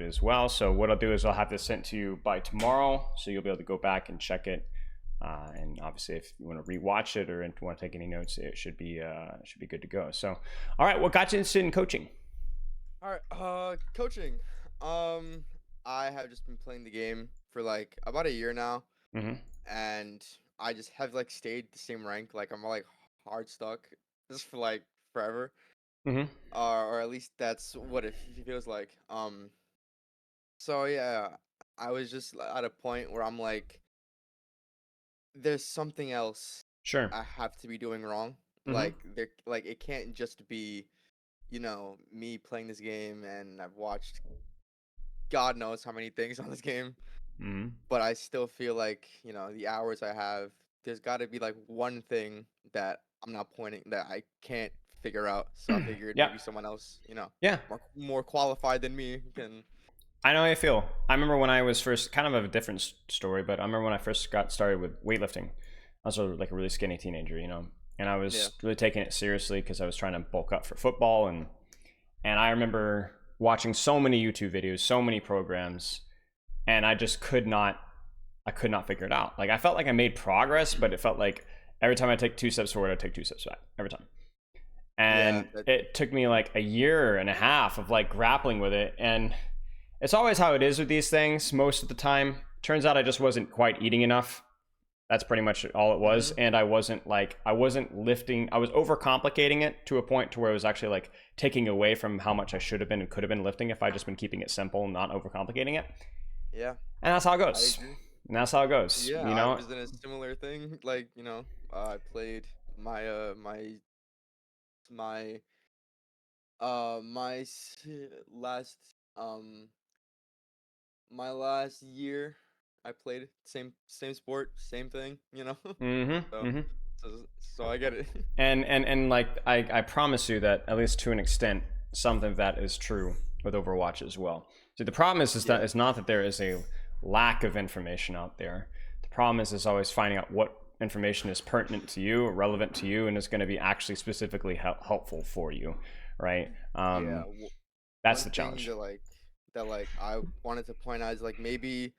as well. So what I'll do is I'll have this sent to you by tomorrow, so you'll be able to go back and check it. And obviously, if you want to rewatch it or want to take any notes, it should be good to go. So, all right, what got you interested in coaching? All right, coaching. Um, I have just been playing the game for like about a year now, Mm-hmm. and I just have like stayed the same rank. Like I'm like hard stuck just for like forever. Mm-hmm. Or at least that's what it feels like. So yeah, I was just at a point where I'm like, there's something else Sure. I have to be doing wrong. Mm-hmm. Like it can't just be, me playing this game and I've watched God knows how many things on this game. Mm-hmm. But I still feel like, the hours I have, there's got to be like one thing that I'm not pointing that I can't figure out. So I figured Yeah. maybe someone else, Yeah. more qualified than me can. I know how you feel. I remember when I was first, kind of a different story, but I remember when I first got started with weightlifting. I was like a really skinny teenager, and I Yeah. was really taking it seriously because I was trying to bulk up for football, and I remember watching so many YouTube videos, so many programs, and I could not figure it out. Like I felt like I made progress, but it felt like every time I take 2 steps forward, I take 2 steps back every time. Yeah. And it took me like a year and a half of like grappling with it, and it's always how it is with these things most of the time. Turns out I just wasn't quite eating enough. That's pretty much all it was. Hmm. And I wasn't lifting. I was overcomplicating it to a point to where it was actually like taking away from how much I should have been and could have been lifting if I just been keeping it simple and not overcomplicating it. Yeah. And that's how it I goes. agree. And that's how it goes. Yeah. I was in a similar thing. Like, I played my, my, my last, um, my last year, I played same sport, same thing, Mm-hmm. So Mm-hmm. so I get it. And like I promise you that at least to an extent, something of that is true with Overwatch as well. So the problem is that Yeah. it's not that there is a lack of information out there. The problem is always finding out what information is pertinent to you, relevant to you, and is going to be actually specifically helpful for you, right? Yeah. That's One the thing challenge. that I wanted to point out is like maybe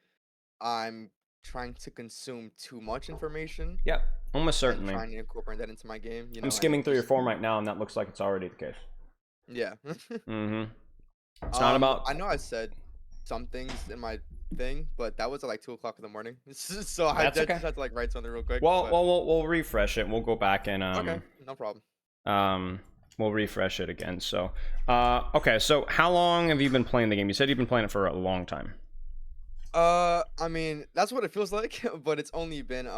I'm trying to consume too much information Yep, almost and certainly. trying to incorporate that into my game, I'm and skimming through your just form right now, and that looks like it's already the case. yeah. Mm-hmm. It's not I about. know I said some things in my thing, but that was at like 2 o'clock in the morning. So I That's just okay. had to like write something real quick. Well, But we'll refresh it. We'll go back and okay, no problem. um we'll refresh it again. So, okay. So, how long have you been playing the game? You said you've been playing it for a long time. I mean, that's what it feels like, but it's only been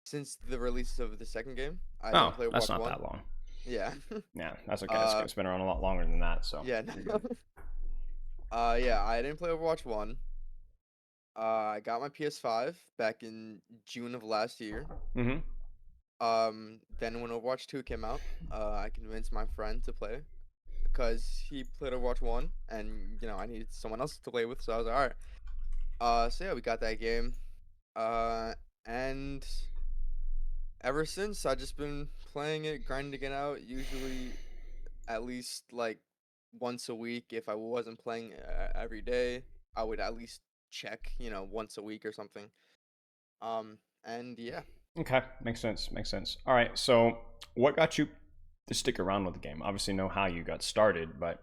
since the release of the second game. I didn't Oh, play that's Overwatch not 1. that long. Yeah. Yeah, that's okay. uh It's been around a lot longer than that. So yeah. you're good. Yeah, I didn't play Overwatch 1. I got my PS5 back in June of last year. Mm-hmm. Then when Overwatch 2 came out, I convinced my friend to play because he played Overwatch 1 and I needed someone else to play with, so I was like, all right. So yeah, we got that game. And ever since I just been playing it, grinding it out, usually at least like once a week. If I wasn't playing every day, I would at least check, once a week or something. And yeah. Okay, makes sense. Makes sense. All right. So, what got you to stick around with the game? Obviously, know how you got started, but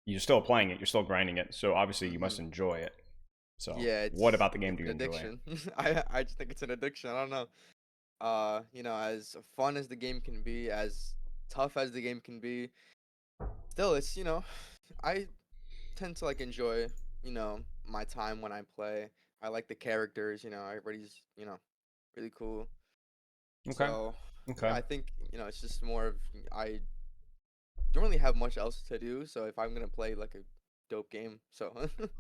you're still playing it. You're still grinding it. So obviously, you Hmm. must enjoy it. So, Yeah, what about the game it's do an you enjoy? addiction. I just think it's an addiction. I don't know. As fun as the game can be, as tough as the game can be, still it's, I tend to like enjoy, my time when I play. I like the characters, everybody's, really cool. Okay. So, Okay. yeah, I think, it's just more of I don't really have much else to do, so if I'm gonna play like a dope game, so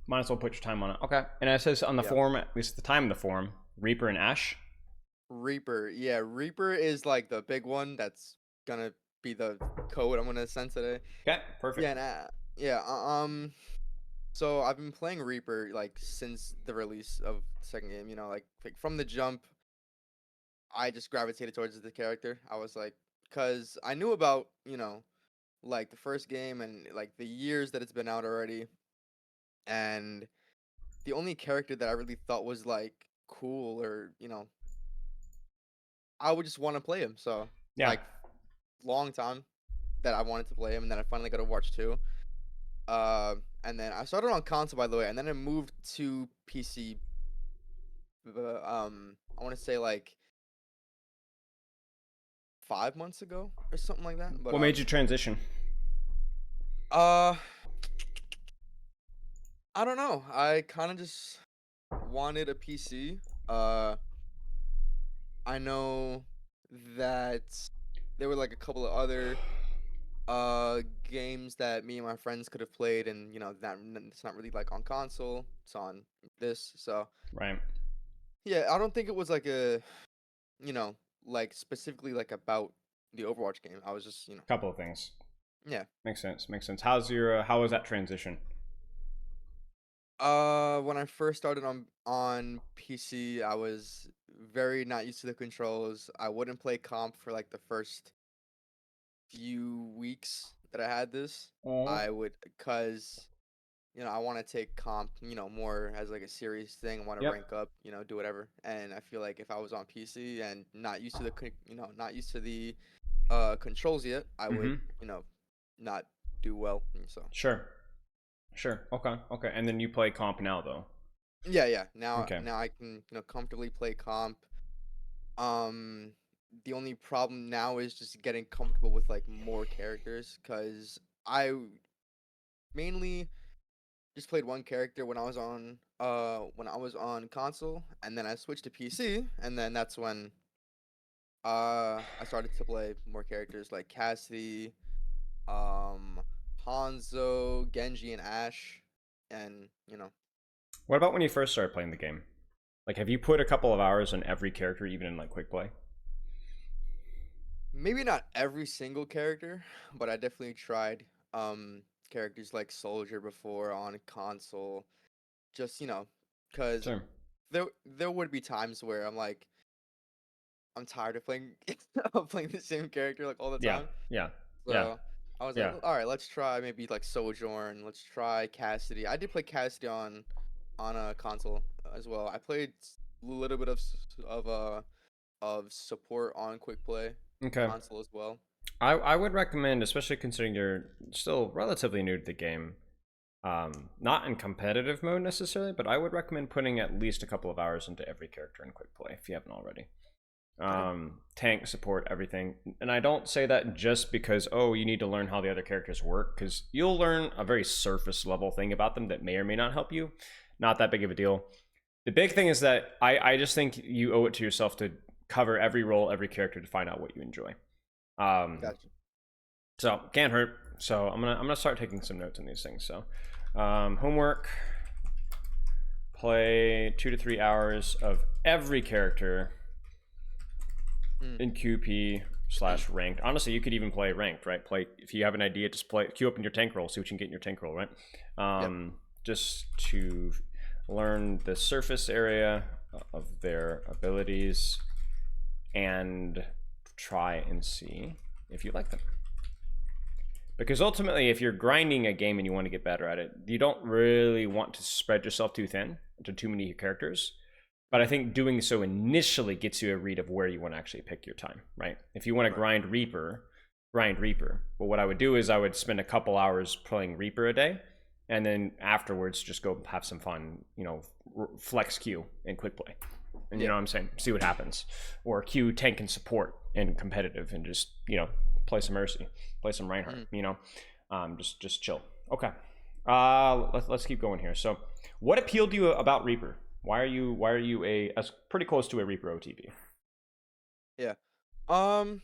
Might as well put your time on it. Okay. And it says on the yeah. forum, at least the time of the forum, Reaper and Ash. Reaper. Yeah, Reaper is like the big one that's gonna be the code I'm gonna send today. Okay. Yeah, Perfect. and yeah, so I've been playing Reaper like since the release of the second game, like from the jump, I just gravitated towards the character. I was like, cuz I knew about, like the first game and like the years that it's been out already. and the only character that I really thought was like cool or I would just want to play him. So Yeah. like long time that I wanted to play him, and then I finally got Overwatch 2. And then I started on console, by the way, and then I moved to PC. I want to say like 5 months ago or something like that. But What made you transition? uh, I don't know. I kind of just wanted a PC. Uh, I know that there were like a couple of other games that me and my friends could have played, and it's not really like on console. It's on this. So Right. yeah, I don't think it was like you know, like specifically like about the Overwatch game. I was just, Couple of things. yeah. Makes sense. Makes sense. How was that transition? When I first started on PC, I was very not used to the controls. I wouldn't play comp for like the first few weeks that I had this. I would, cause I want to take comp, more as like a serious thing. I want to Yep. rank up, do whatever. And I feel like if I was on PC and not used to not used to the controls yet, I would, Mm-hmm. not do well. And so Sure. Sure. Okay. Okay. And then you play comp now, though. yeah, yeah. Now Okay. now I can, comfortably play comp. Um the only problem now is just getting comfortable with like more characters, cuz I mainly just played one character when I was on console, and then I switched to PC, and then that's when I started to play more characters like Cassidy, um Hanzo, Genji, and Ash, and What about when you first started playing the game? Like, have you put a couple of hours on every character, even in like quick play? maybe not every single character, but I definitely tried characters like Soldier before on console, just cuz Sure. there would be times where I'm like I'm tired of playing of playing the same character like all the Yeah. time. Yeah. Yeah. So I was like, Yeah. all right, let's try maybe like Sojourn. Let's try Cassidy. I did play Cassidy on a console as well. I played a little bit of support on quick play Okay. console as well. I would recommend, especially considering you're still relatively new to the game, not in competitive mode necessarily, but I would recommend putting at least a couple of hours into every character in quick play if you haven't already. Okay. Tank, support, everything. And I don't say that just because, oh, you need to learn how the other characters work, because you'll learn a very surface level thing about them that may or may not help you. Not that big of a deal. The big thing is that I just think you owe it to yourself to cover every role, every character to find out what you enjoy. Gotcha. So can't hurt. So I'm gonna start taking some notes on these things. So homework: play 2 to 3 hours of every character in QP/ranked. Honestly, you could even play ranked, right? Play if you have an idea, just play queue up in your tank roll, see what you can get in your tank roll, right? Yep. Just to learn the surface area of their abilities and try and see if you like them. Because ultimately, if you're grinding a game and you want to get better at it, you don't really want to spread yourself too thin into too many characters. But I think doing so initially gets you a read of where you want to actually pick your time, right? If you want to Right. grind Reaper. But what I would do is I would spend a couple hours playing Reaper a day, and then afterwards just go have some fun, flex Q and quick play. And you Yeah. know what I'm saying? See what happens. Or Q tank and support and competitive and just, play some Mercy, play some Reinhardt, just chill. Okay. Let's keep going here. So what appealed to you about Reaper? Why are you as pretty close to a Reaper OTP? Yeah. Um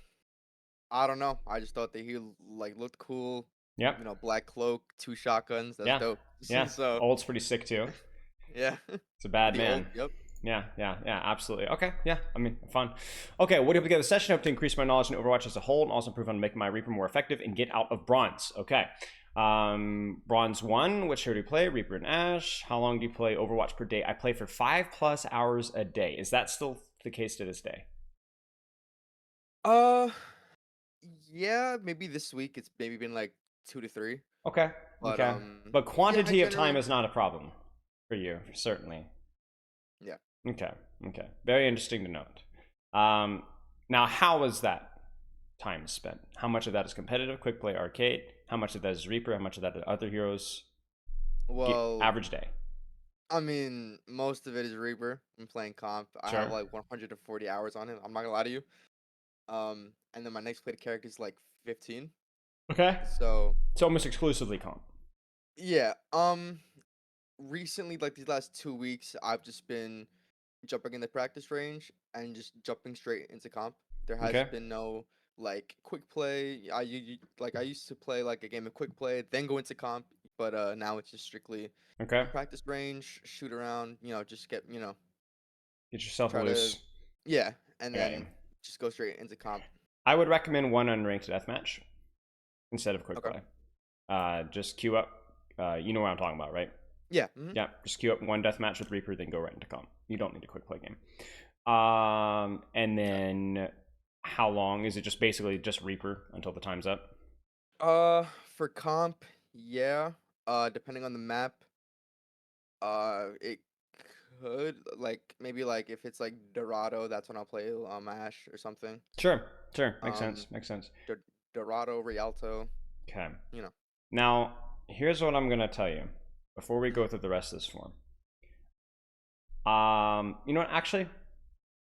I don't know. I just thought that he like looked cool. Yep. Black cloak, two shotguns. That's Yeah. dope. Yeah. So Ult's pretty sick too. yeah. It's a bad The old. man. Yep. Yeah, absolutely. Okay, yeah, I mean, fun. Okay, what do you hope to get the session? I hope to increase my knowledge in Overwatch as a whole and also improve on making my Reaper more effective and get out of Bronze. Okay. Bronze 1, which hero do you play? Reaper and Ash. How long do you play Overwatch per day? I play for 5+ hours a day. Is that still the case to this day? Uh, yeah. Maybe this week it's maybe been like 2 to 3. Okay. But Okay. But yeah, I quantity of time generally is not a problem for you, certainly. yeah. Okay. Okay. Very interesting to note. Now, how is that time spent? How much of that is competitive, quick play, arcade? How much of that is Reaper? How much of that is other heroes? Well, Average day. I mean, most of it is Reaper. I'm playing comp. I have Sure. like 140 hours on it. I'm not gonna lie to you. And then my next played character is like 15. Okay. So It's almost exclusively comp. yeah. Recently, like these last 2 weeks, I've just been jumping in the practice range and just jumping straight into comp. There has Okay. been no like quick play. Like I used to play like a game of quick play, then go into comp, but now it's just strictly Okay. practice range, shoot around, just get, Get yourself try to loose. yeah, and I got you. then just go straight into comp. I would recommend one unranked deathmatch instead of quick Okay. play. Just queue up. You know what I'm talking about, right? Yeah. Yeah, just queue up one deathmatch with Reaper, then go right into comp. You don't need a quick play game. And then how long is it? Just basically just Reaper until the time's up. For comp, yeah. Depending on the map, it could like maybe like if it's like Dorado, that's when I'll play Ash or something. Sure, sure, makes Um, sense, makes sense. Dorado, Rialto, Okay. you know. Now, here's what I'm gonna tell you before we go through the rest of this form. You know what? Actually,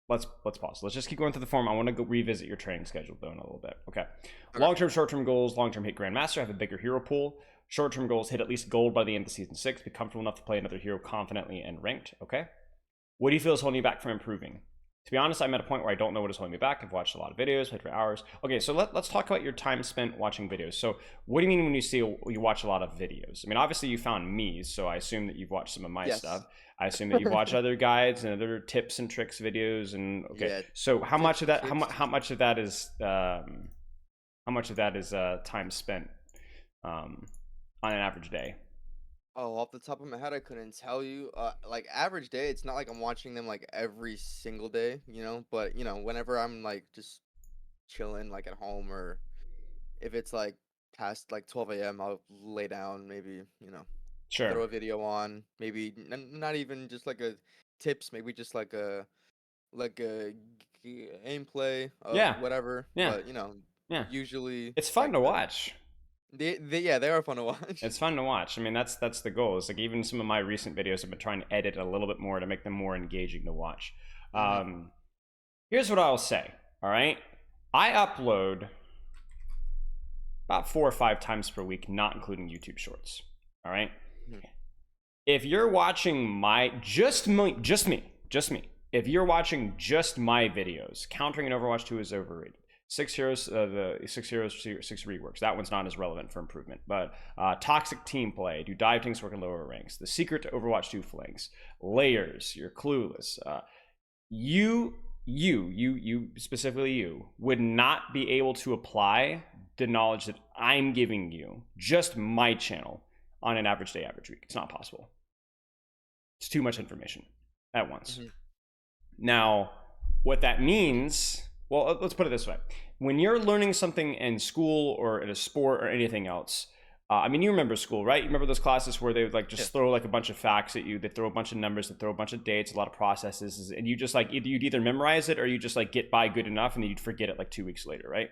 let's pause. Let's just keep going through the form. I want to go revisit your training schedule though in a little bit. Okay. Okay. Long-term, short-term goals. Long-term, hit Grandmaster. Have a bigger hero pool. Short-term goals: hit at least gold by the end of season 6. Be comfortable enough to play another hero confidently and ranked. Okay. What do you feel is holding you back from improving? To be honest, I'm at a point where I don't know what is holding me back. I've watched a lot of videos, played for hours. Okay, so let's talk about your time spent watching videos. So what do you mean when you say you watch a lot of videos? I mean, obviously you found me, so I assume that you've watched some of my Yes. stuff. I assume that you've watched other guides and other tips and tricks videos. And okay, Yeah, so how much of tips that? and tricks. How much of that is time spent on an average day? Oh, off the top of my head, I couldn't tell you. Like average day, it's not like I'm watching them like every single day, But whenever I'm like just chilling, like at home, or if it's like past like 12 a.m., I'll lay down, maybe, Sure. throw a video on, maybe not even just like a tips, maybe just like a gameplay of Yeah. whatever. Yeah. But Yeah. usually It's fun like to watch. they are fun to watch. It's fun to watch. I mean, that's the goal. It's like even some of my recent videos, I've been trying to edit a little bit more to make them more engaging to watch. Hmm. Here's what I'll say. All right, I upload about 4 or 5 times per week, not including YouTube Shorts. All right. Hmm. If you're watching my just me, if you're watching just my videos, countering in Overwatch 2 is overrated. 6 heroes, the 6 heroes, 6 reworks. That one's not as relevant for improvement. But toxic team play, do dive tanks work in lower ranks? The secret to Overwatch 2 flanks, layers. You're clueless. You specifically, you would not be able to apply the knowledge that I'm giving you, just my channel, on an average day, average week. It's not possible. It's too much information at once. Hmm. Now, what that means, well, let's put it this way. When you're learning something in school or in a sport or anything else, I mean, you remember school, right? You remember those classes where they would like just throw like a bunch of facts at you. They throw a bunch of numbers, they throw a bunch of dates, a lot of processes, and you just like you'd either memorize it or you just like get by good enough, and then you'd forget it like 2 weeks later, right?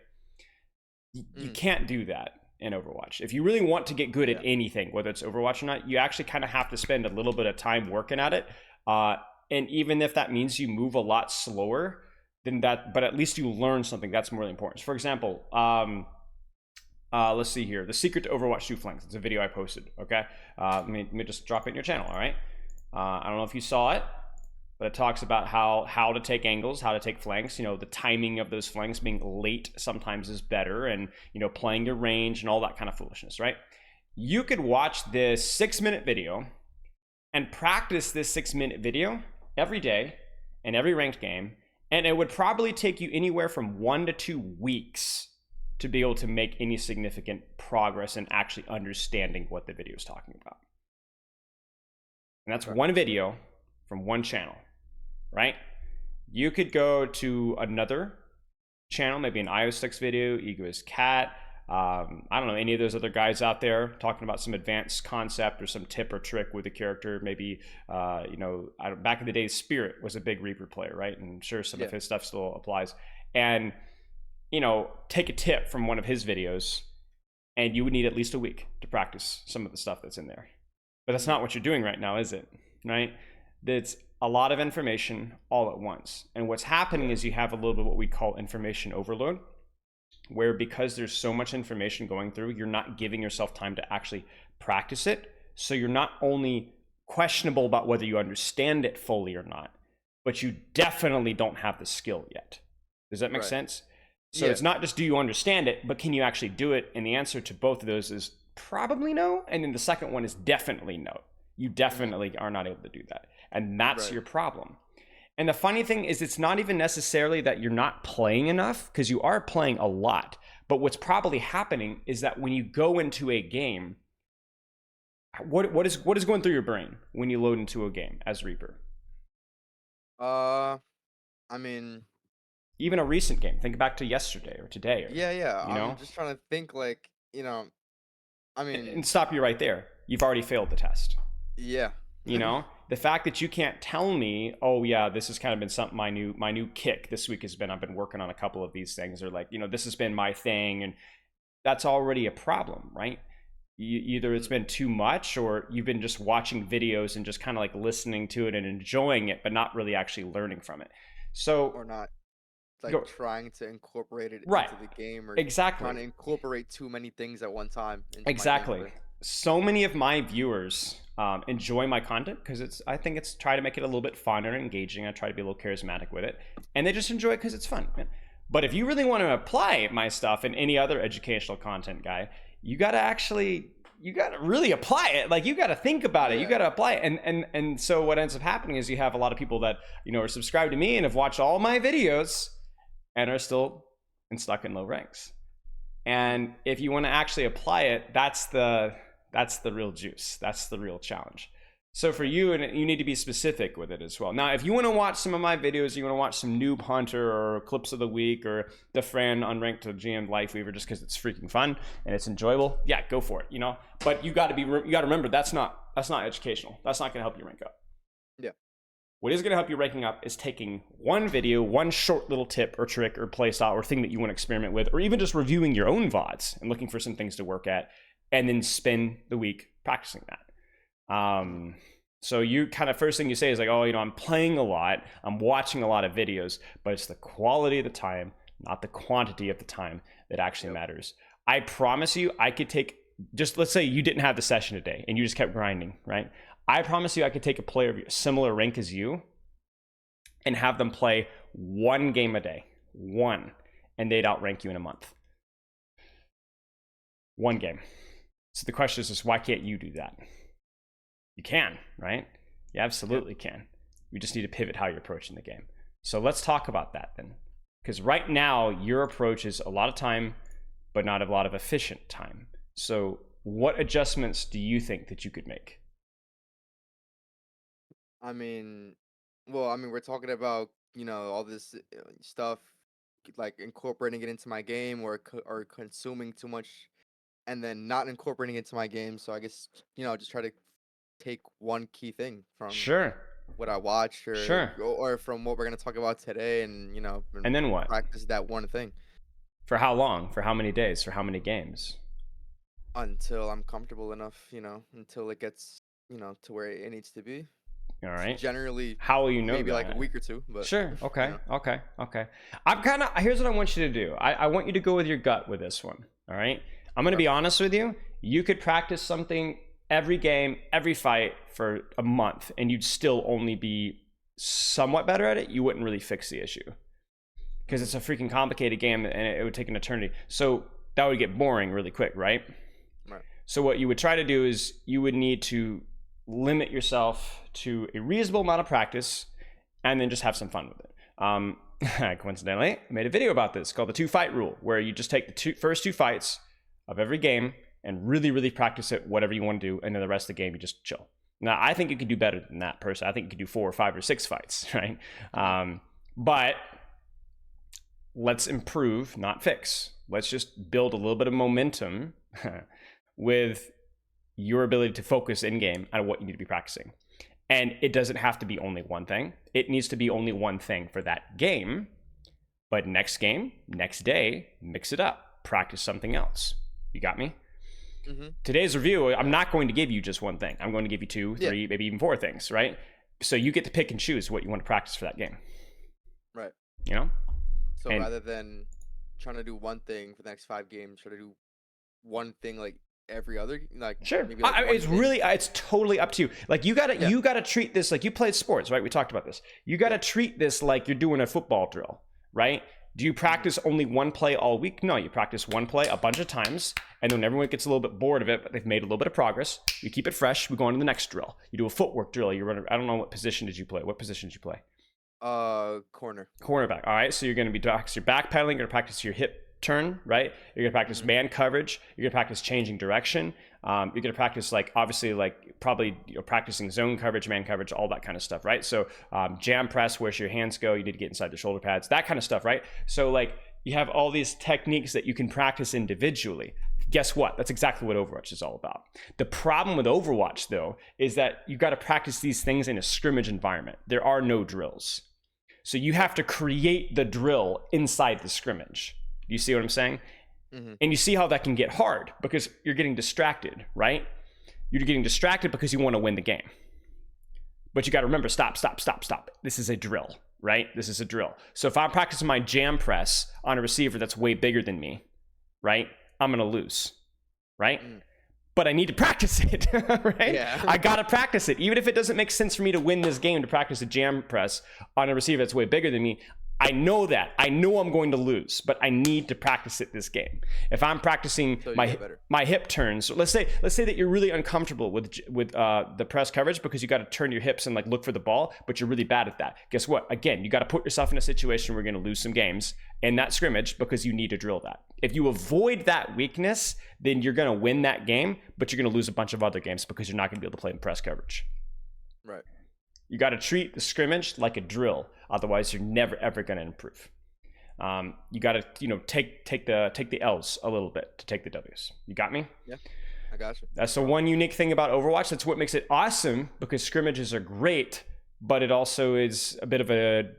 You can't do that in Overwatch. If you really want to get good at anything, whether it's Overwatch or not, you actually kind of have to spend a little bit of time working at it. And even if that means you move a lot slower than that, but at least you learn something, that's more important. For example, let's see here. The secret to Overwatch 2 flanks. It's a video I posted, okay? Let me just drop it in your channel, all right? I don't know if you saw it, but it talks about how to take angles, how to take flanks. The timing of those flanks being late sometimes is better, and playing your range and all that kind of foolishness, right? You could watch this 6-minute video and practice this 6-minute video every day in every ranked game, and it would probably take you anywhere from 1 to 2 weeks to be able to make any significant progress in actually understanding what the video is talking about. And that's one video from one channel, right? You could go to another channel, maybe an IO6 video, Egoist Cat, I don't know, any of those other guys out there talking about some advanced concept or some tip or trick with a character. Maybe, back in the day, Spirit was a big Reaper player, right? And sure, some of his stuff still applies. And, take a tip from one of his videos, and you would need at least a week to practice some of the stuff that's in there. But that's not what you're doing right now, is it? Right? It's a lot of information all at once. And what's happening is you have a little bit of what we call information overload, where because there's so much information going through, you're not giving yourself time to actually practice it. So you're not only questionable about whether you understand it fully or not, but you definitely don't have the skill yet. Does that make sense? So it's not just do you understand it, but can you actually do it? And the answer to both of those is probably no. And then the second one is definitely no. You definitely are not able to do that. And that's your problem. And the funny thing is, it's not even necessarily that you're not playing enough, because you are playing a lot. But what's probably happening is that when you go into a game, what is going through your brain when you load into a game as Reaper? I mean, even a recent game. Think back to yesterday or today. Or, I'm just trying to think, like, I mean, and stop you right there. You've already failed the test. Yeah. The fact that you can't tell me, oh yeah, this has kind of been something, my new kick this week has been, I've been working on a couple of these things, or like, this has been my thing, and that's already a problem, right? Either it's been too much, or you've been just watching videos and just kind of like listening to it and enjoying it, but not really actually learning from it. So, or not trying to incorporate it into the game, or trying to incorporate too many things at one time. Exactly. So many of my viewers enjoy my content because I think it's try to make it a little bit fun and engaging. I try to be a little charismatic with it, and they just enjoy it because it's fun. But if you really want to apply my stuff and any other educational content guy, you got to really apply it. Like, you got to think about it. You got to apply it. And so what ends up happening is you have a lot of people that, are subscribed to me and have watched all my videos and are still stuck in low ranks. And if you want to actually apply it, that's the real juice. That's the real challenge. So for you, and you need to be specific with it as well. Now, if you want to watch some of my videos, you want to watch some Noob Hunter or Clips of the Week or the Fran Unranked to GM Lifeweaver just because it's freaking fun and it's enjoyable, yeah, go for it. But you got to remember that's not educational. That's not going to help you rank up. Yeah. What is going to help you ranking up is taking one video, one short little tip or trick or play style or thing that you want to experiment with, or even just reviewing your own VODs and looking for some things to work at, and then spend the week practicing that. So you kind of, first thing you say is like, oh, I'm playing a lot, I'm watching a lot of videos, but it's the quality of the time, not the quantity of the time that actually matters. I promise you, I could take, just let's say you didn't have the session today and you just kept grinding, right? I promise you I could take a player of similar rank as you and have them play one game a day, and they'd outrank you in a month. One game. So the question is just, why can't you do that? You can, right? You absolutely can. You just need to pivot how you're approaching the game. So let's talk about that then. Because right now, your approach is a lot of time, but not a lot of efficient time. So what adjustments do you think that you could make? We're talking about, all this stuff, like incorporating it into my game, or consuming too much and then not incorporating it into my game. So I guess, just try to take one key thing from what I watched, or from what we're going to talk about today, and and then what? Practice that one thing. For how long? For how many days? For how many games? Until I'm comfortable enough, until it gets, to where it needs to be. All right. Generally, how will you know? Maybe that? like a week or two. But sure. Okay. Okay. Here's what I want you to do. I want you to go with your gut with this one. All right. I'm going to be honest with you. You could practice something every game, every fight for a month, and you'd still only be somewhat better at it. You wouldn't really fix the issue because it's a freaking complicated game and it would take an eternity. So that would get boring really quick, right? Right. So what you would try to do is you would need to limit yourself to a reasonable amount of practice and then just have some fun with it. Coincidentally, I made a video about this called the 2-fight rule, where you just take the first two fights of every game and really, really practice it, whatever you want to do, and then the rest of the game you just chill. Now, I think you could do better than that, personally. I think you could do 4 or 5 or 6 fights, right? But let's improve, not fix. Let's just build a little bit of momentum with your ability to focus in game on what you need to be practicing. And it doesn't have to be only one thing. It needs to be only one thing for that game. But next game, next day, mix it up. Practice something else. You got me? Mm-hmm. Today's review, I'm not going to give you just one thing. I'm going to give you 2, 3, maybe even 4 things, right? So you get to pick and choose what you want to practice for that game. Right. You know? So rather than trying to do one thing for the next 5 games, try to do one thing like every other, like sure. maybe like it's totally up to you. Like you gotta treat this like you played sports, right? We talked about this. You gotta treat this like you're doing a football drill, right? Do you practice only one play all week? No, you practice one play a bunch of times, and then everyone gets a little bit bored of it, but they've made a little bit of progress. You keep it fresh. We go on to the next drill. You do a footwork drill. You run. I don't know what position did you play. What position did you play? Corner. Cornerback. All right. So you're going to be practice your backpedaling. You're going to practice your hip turn, right? You're going to practice man coverage. You're going to practice changing direction. You're going to practice probably practicing zone coverage, man coverage, all that kind of stuff, right? So jam press, where's your hands go? You need to get inside the shoulder pads, that kind of stuff, right? So like you have all these techniques that you can practice individually. Guess what? That's exactly what Overwatch is all about. The problem with Overwatch, though, is that you've got to practice these things in a scrimmage environment. There are no drills. So you have to create the drill inside the scrimmage. You see what I'm saying? Mm-hmm. And you see how that can get hard because you're getting distracted, right? You're getting distracted because you want to win the game. But you got to remember, stop. This is a drill, right? This is a drill. So if I'm practicing my jam press on a receiver that's way bigger than me, right? I'm going to lose, right? But I need to practice it, right? Yeah. I got to practice it. Even if it doesn't make sense for me to win this game to practice a jam press on a receiver that's way bigger than me, I know that. I know I'm going to lose, but I need to practice it this game. If I'm practicing my hip turns, so let's say that you're really uncomfortable with the press coverage because you got to turn your hips and like look for the ball, but you're really bad at that. Guess what? Again, you got to put yourself in a situation where you're going to lose some games in that scrimmage because you need to drill that. If you avoid that weakness, then you're going to win that game, but you're going to lose a bunch of other games because you're not going to be able to play in press coverage. Right. You got to treat the scrimmage like a drill. Otherwise, you're never, ever going to improve. You got to, take the L's a little bit to take the W's. You got me? Yeah, I got you. That's the one unique thing about Overwatch. That's what makes it awesome because scrimmages are great, but it also is a bit of a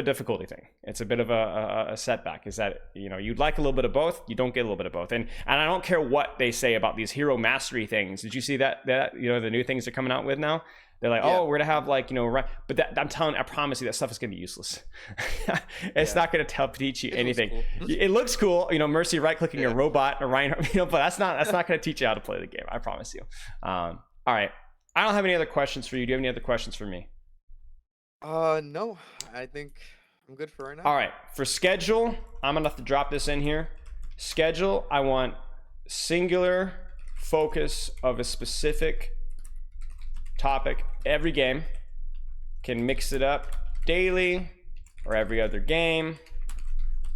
difficulty thing. It's a bit of a setback. Is that you'd like a little bit of both, you don't get a little bit of both. And I don't care what they say about these hero mastery things. Did you see that the new things they're coming out with now? They're like, oh, we're gonna have but I promise you that stuff is gonna be useless. It's not gonna teach you anything. Cool. It looks cool, Mercy right clicking a robot or Ryan, but that's not gonna teach you how to play the game. I promise you. All right, I don't have any other questions for you. Do you have any other questions for me? No, I think I'm good for right now. All right, for schedule, I'm gonna have to drop this in here. Schedule, I want singular focus of a specific topic every game. Can mix it up daily or every other game,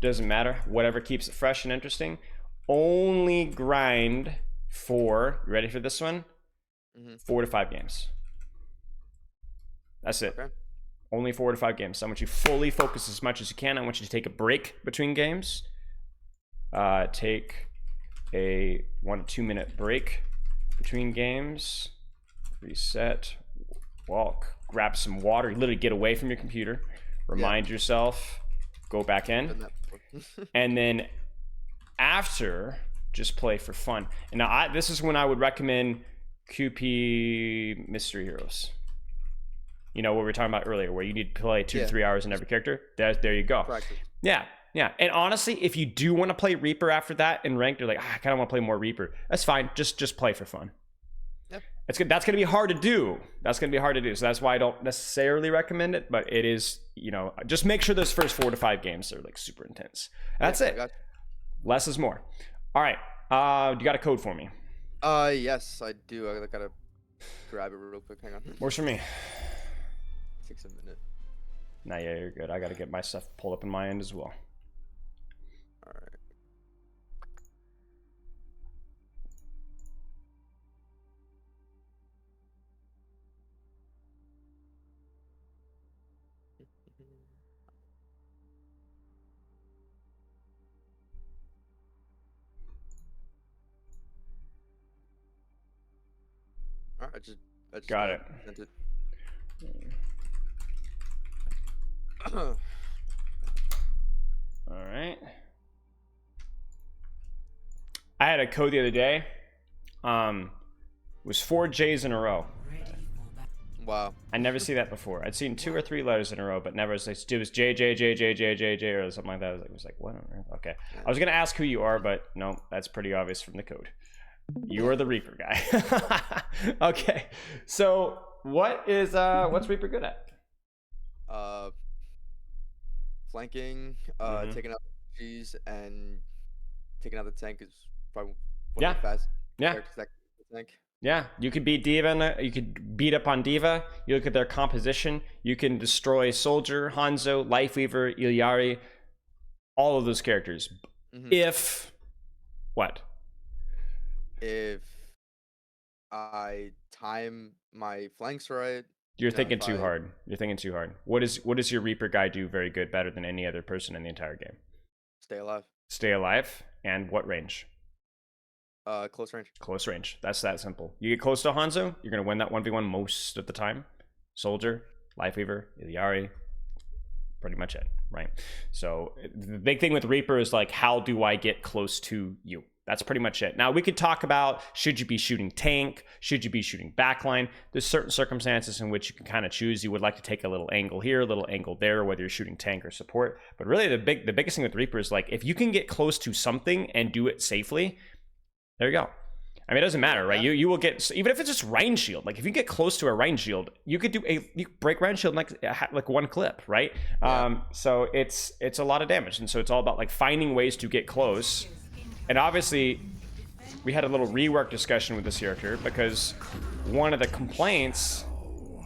doesn't matter, whatever keeps it fresh and interesting. Only grind for, you ready for this one? 4 to 5 games. That's it. Okay. Only 4 to 5 games. I want you to fully focus as much as you can. I want you to take a break between games. Take a 1 to 2 minute break between games. Reset, walk, grab some water, literally get away from your computer, remind yourself, go back in, and then after, just play for fun. And now this is when I would recommend QP Mystery Heroes. What we were talking about earlier, where you need to play 2 to 3 hours in every character. There you go. Practice. Yeah. And honestly, if you do want to play Reaper after that in ranked, you're like, I kind of want to play more Reaper. That's fine. Just play for fun. That's going to be hard to do. So that's why I don't necessarily recommend it, but it is, just make sure those first 4 to 5 games are like super intense. That's it. Less is more. All right. You got a code for me? Yes, I do. I got to grab it real quick. Hang on. Works for me. Takes a minute. Nah, yeah, you're good. I got to get my stuff pulled up in my end as well. All right. I just Got it. sent it. All right. I had a code the other day. It was 4 J's in a row. Wow. I never see that before. I'd seen 2 or 3 letters in a row, but never. It was J J J J J J J or something like that. I was like, what on earth? Okay. I was gonna ask who you are, but no, that's pretty obvious from the code. You are the Reaper guy. Okay. So what's Reaper good at? Flanking, Mhm. taking out the cheese, and taking out the tank is probably one Yeah. of the fastest Yeah. characters that can beat the tank. Yeah, you could beat Diva. You could beat up on Diva. You look at their composition. You can destroy Soldier, Hanzo, Lifeweaver, Illari, all of those characters. If what? If I time my flanks right, You're you know, thinking if too I hard. You're thinking too hard. What does your Reaper guy do very good, better than any other person in the entire game? stay alive, Stay alive. And what range? close range. Close range. That's that simple. You get close to Hanzo, you're gonna win that 1v1 most of the time. Soldier, Lifeweaver, Illari, pretty much it, right? So the big thing with Reaper is like, how do I get close to you? That's pretty much it. Now we could talk about, should you be shooting tank? Should you be shooting backline? There's certain circumstances in which you can kind of choose. You would like to take a little angle here, a little angle there, whether you're shooting tank or support. But really the biggest thing with Reaper is like, if you can get close to something and do it safely, there you go. I mean, it doesn't matter, right? You will get, even if it's just rain shield, like if you get close to a rain shield, you could you break rain shield in like one clip, right? Yeah. So it's a lot of damage, and so it's all about like finding ways to get close. And obviously, we had a little rework discussion with this character because one of the complaints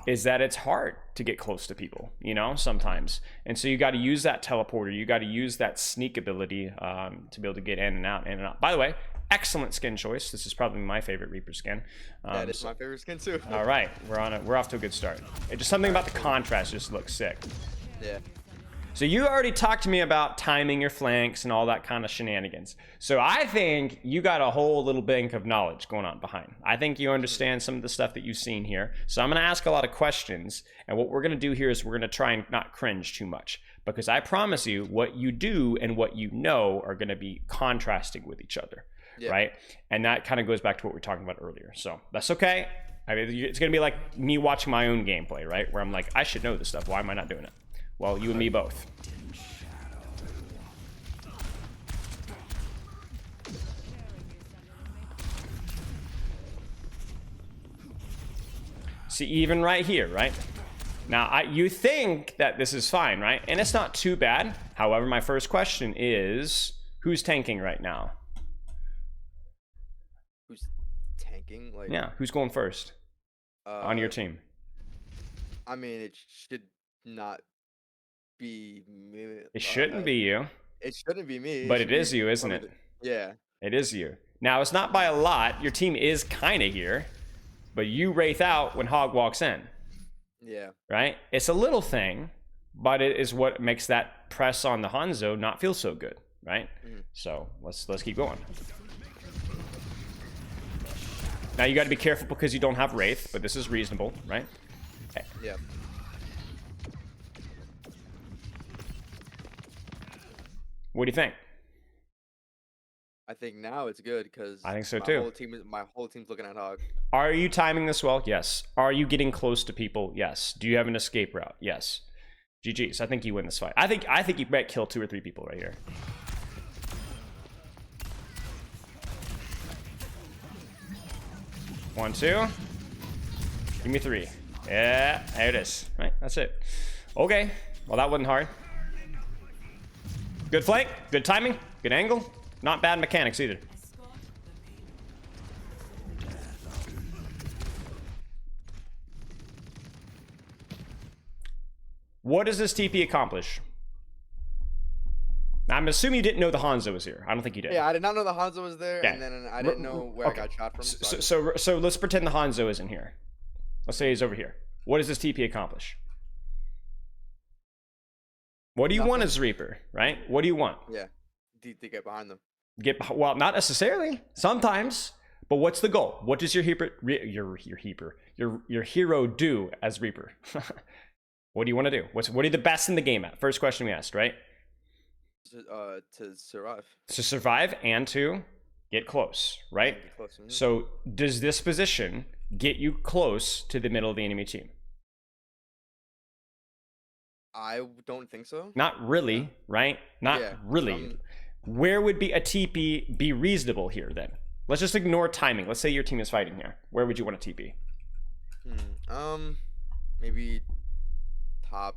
is that it's hard to get close to people, you know, sometimes. And so you got to use that teleporter. You got to use that sneak ability to be able to get in and out, in and out. By the way, excellent skin choice. This is probably my favorite Reaper skin. That is my favorite skin too. All right, we're off to a good start. Just something about the contrast just looks sick. Yeah. So you already talked to me about timing your flanks and all that kind of shenanigans. So I think you got a whole little bank of knowledge going on behind. I think you understand some of the stuff that you've seen here. So I'm going to ask a lot of questions. And what we're going to do here is we're going to try and not cringe too much. Because I promise you, what you do and what you know are going to be contrasting with each other. Yeah. Right? And that kind of goes back to what we were talking about earlier. So that's okay. I mean, it's going to be like me watching my own gameplay, right? Where I'm like, I should know this stuff. Why am I not doing it? Well, you and me both. See, even right here, right? Now, you think that this is fine, right? And it's not too bad. However, my first question is, who's tanking right now? Who's tanking? Like, yeah, who's going first on your team? I mean, it should not be me. It shouldn't be you. It shouldn't be me. But it is you, isn't it? Yeah. It is you. Now, it's not by a lot. Your team is kind of here. But you wraith out when Hog walks in. Yeah. Right? It's a little thing, but it is what makes that press on the Hanzo not feel so good, right? So let's keep going. Now you got to be careful because you don't have Wraith, but this is reasonable, right? Okay. Yeah. What do you think? I think now it's good because I think so too. My whole team's looking at Hog. Are you timing this well? Yes. Are you getting close to people? Yes. Do you have an escape route? Yes. GG's. I think you win this fight. I think you might kill 2 or 3 people right here. One, 2. Give me 3. Yeah, there it is. Right, that's it. Okay. Well, that wasn't hard. Good flank. Good timing. Good angle. Not bad mechanics either. What does this TP accomplish? Now, I'm assuming you didn't know the Hanzo was here. I don't think you did. Yeah, I did not know the Hanzo was there, Okay. and then I didn't know where I got shot from. So let's pretend the Hanzo isn't here. Let's say he's over here. What does this TP accomplish? What do you want as Reaper, right? What do you want? Yeah, to get behind them. Well, not necessarily. Sometimes, But what's the goal? What does your hero do as Reaper? What do you want to do? What are you the best in the game at? First question we asked, right? To survive. To survive and to get close, right? Get close, mhm. So does this position get you close to the middle of the enemy team? I don't think so. Not really, Yeah. right? Not Yeah, really. Where would be a TP be reasonable here then? Let's just ignore timing. Let's say your team is fighting here. Where would you want a TP? Maybe top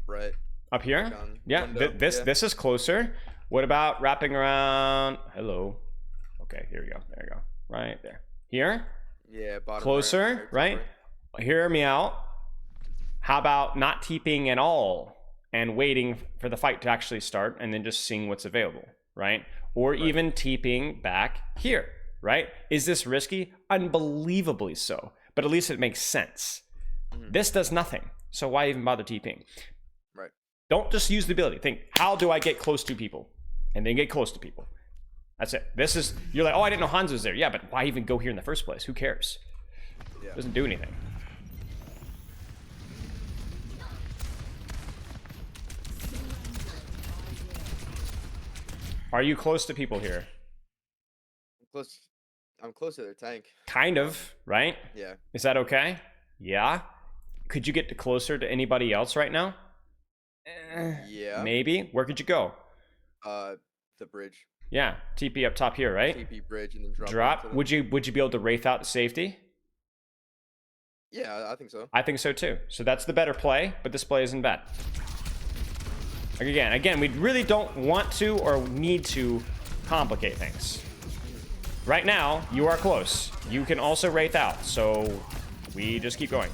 right. Up here? Down Yeah, window, this is closer. What about wrapping around? Hello. Okay, here we go. There we go. Right there. Here? Yeah, bottom Closer, right? Hear me out. How about not TPing at all and waiting for the fight to actually start and then just seeing what's available, right? Or even TPing back here, right? Is this risky? Unbelievably so, but at least it makes sense. This does nothing, so why even bother TPing? Right. Don't just use the ability. Think, how do I get close to people? And then get close to people. That's it. This is, you're like, oh, I didn't know Hans was there. Yeah, but why even go here in the first place? Who cares? Yeah. Doesn't do anything. Are you close to people here? I'm close to their tank. Kind of, right? Yeah. Is that okay? Yeah. Could you get closer to anybody else right now? Yeah. Maybe. Where could you go? The bridge. Yeah, TP up top here, right? TP bridge and then drop. Drop. Would you be able to wraith out to safety? Yeah, I think so. I think so too. So that's the better play, but this play isn't bad. Again, we really don't want to or need to complicate things. Right now, you are close. You can also wraith out, so we just keep going.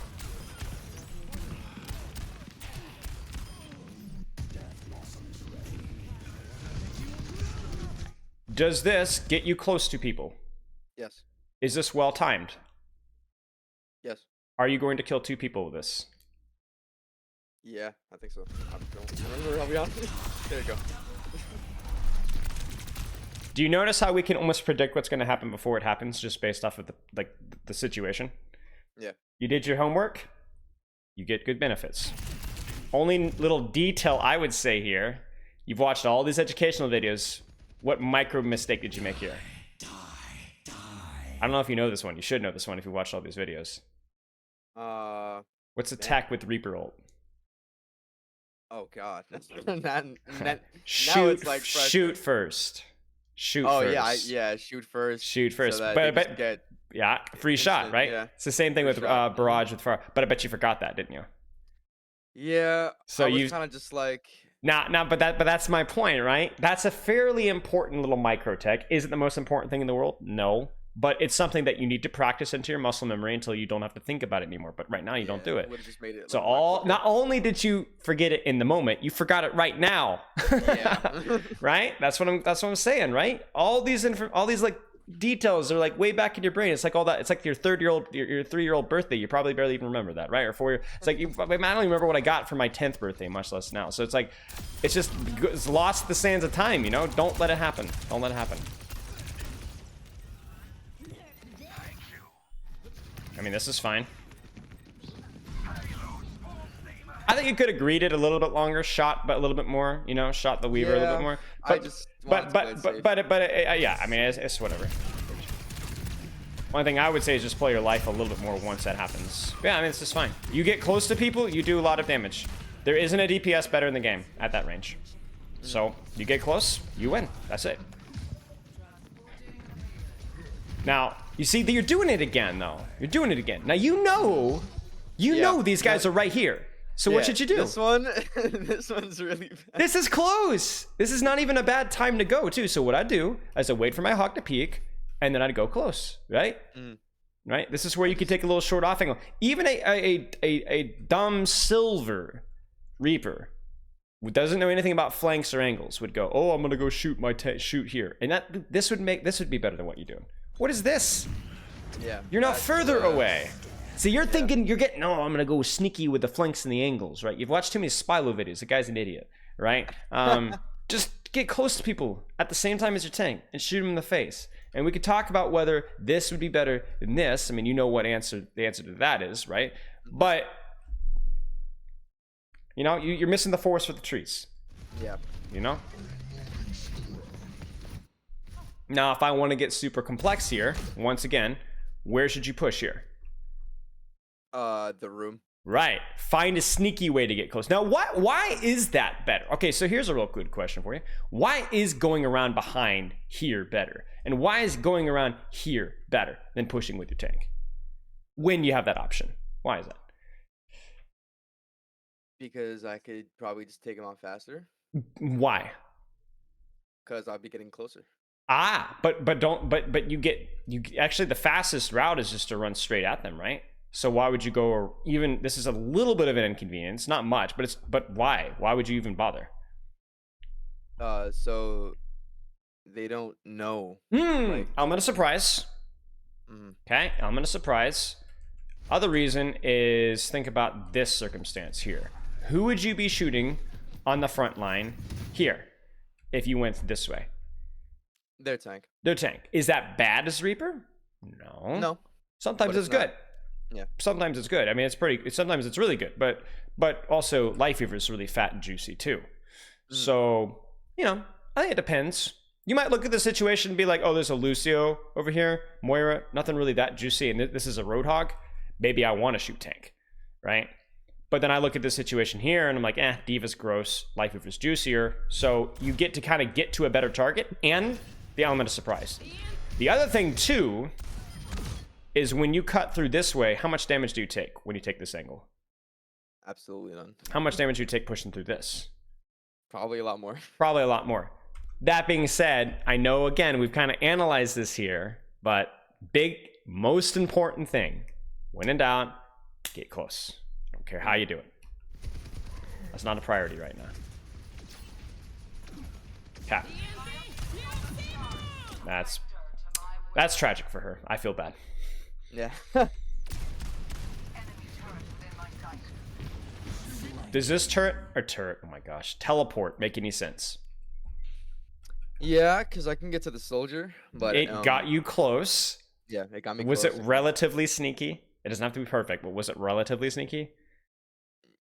Does this get you close to people? Yes. Is this well timed? Yes. Are you going to kill 2 people with this? Yeah, I think so. I don't remember, I'll be honest. There you go. Do you notice how we can almost predict what's going to happen before it happens, just based off of the situation? Yeah. You did your homework, you get good benefits. Only little detail I would say here, you've watched all these educational videos. What micro mistake did you make here? I don't know if you know this one. You should know this one if you watched all these videos. What's attack with Reaper ult? Oh god. Now Shoot, it's like shoot first. Shoot oh first. yeah, shoot first. Shoot first. So but get yeah, free shot, right? Yeah. It's the same thing with barrage with far. But I bet you forgot that, didn't you? Yeah. So I was you kind of just like but that's my point, right? That's a fairly important little micro tech. Is it the most important thing in the world? No. But it's something that you need to practice into your muscle memory until you don't have to think about it anymore. But right now you don't do it. Just made it So not only did you forget it in the moment, you forgot it right now. Yeah. Right? That's what I'm saying, right? All these like details are like way back in your brain. It's like all that. It's like your 3-year-old birthday. You probably barely even remember that, right? Or 4 year. It's like I don't even remember what I got for my 10th birthday, much less now. So it's like it's lost the sands of time. You know, don't let it happen. Don't let it happen. I mean, this is fine. I think you could have greeted a little bit longer, shot but a little bit more, you know, shot the Weaver a little bit more. But yeah, I mean, it's whatever. One thing I would say is just play your life a little bit more once that happens. Yeah, I mean, it's just fine. You get close to people, you do a lot of damage. There isn't a DPS better in the game at that range. So, you get close, you win. That's it. Now, you see that you're doing it again, though. You're doing it again. Now, you know these guys are right here. So what should you do? This one's really bad. This is close. This is not even a bad time to go, too. So what I do is I wait for my hawk to peek, and then I'd go close, right? Right? This is where you can take a little short off angle. Even a dumb silver Reaper who doesn't know anything about flanks or angles would go, oh, I'm gonna go shoot here, and this would be better than what you're doing. What is this? Yeah. You're not further away. So you're thinking, you're getting, oh, I'm going to go sneaky with the flanks and the angles, right? You've watched too many Spylo videos. The guy's an idiot, right? Just get close to people at the same time as your tank and shoot them in the face. And we could talk about whether this would be better than this. I mean, you know what the answer to that is, right? But, you know, you're missing the forest for the trees. Yeah. You know? Now, if I want to get super complex here, once again, where should you push here? The room. Right. Find a sneaky way to get close. Now, why is that better? Okay, so here's a real good question for you. Why is going around behind here better? And why is going around here better than pushing with your tank? When you have that option. Why is that? Because I could probably just take him out faster. Why? Because I'll be getting closer. But you actually the fastest route is just to run straight at them, right? So why would you go, even this is a little bit of an inconvenience, not much, but why? Why would you even bother? So they don't know. Element of surprise. Okay, element of surprise. Other reason is, think about this circumstance here. Who would you be shooting on the front line here if you went this way? Their tank. Their tank. Is that bad as Reaper? No. No. Sometimes it's good. Yeah. Sometimes it's good. I mean, sometimes it's really good, but also Life Weaver is really fat and juicy too. So, you know, I think it depends. You might look at the situation and be like, oh, there's a Lucio over here, Moira, nothing really that juicy, and this is a Roadhog. Maybe I want to shoot tank, right? But then I look at the situation here and I'm like, D.Va's gross, Life Weaver's juicier. So you get to kind of get to a better target and the element of surprise. The other thing too is when you cut through this way, how much damage do you take when you take this angle? Absolutely none. How much damage do you take pushing through this? Probably a lot more. Probably a lot more. That being said, I know, again, we've kind of analyzed this here, but most important thing, when in doubt, get close. I don't care how you do it. That's not a priority right now. Cap. That's tragic for her. I feel bad. Yeah. Does this turret, oh my gosh, teleport make any sense? Yeah, because I can get to the soldier, but it got you close. Yeah, it got me Was close. it relatively sneaky? It doesn't have to be perfect, but was it relatively sneaky?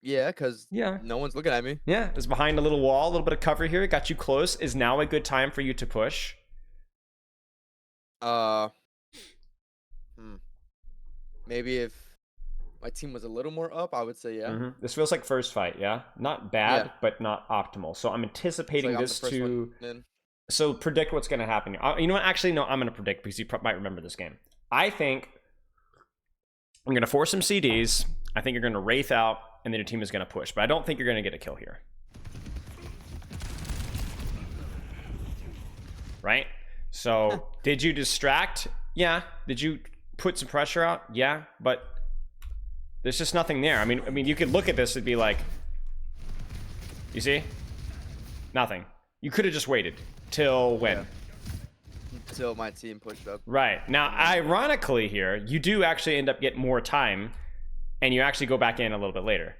Yeah, because no one's looking at me. Yeah, it's behind a little wall, a little bit of cover here. It got you close. Is now a good time for you to push? Maybe if my team was a little more up, I would say yeah. This feels like first fight, yeah? Not bad, but not optimal. So I'm anticipating this to... So predict what's going to happen. You know what? Actually, no, I'm going to predict because you might remember this game. I think I'm going to force some CDs. I think you're going to Wraith out, and then your team is going to push. But I don't think you're going to get a kill here. Right? So did you distract? Yeah. Did you put some pressure out? Yeah. But there's just nothing there. I mean, you could look at this and be like, you see? Nothing. You could have just waited. Till when? Yeah. Until my team pushed up. Right. Now, ironically here, you do actually end up getting more time, and you actually go back in a little bit later.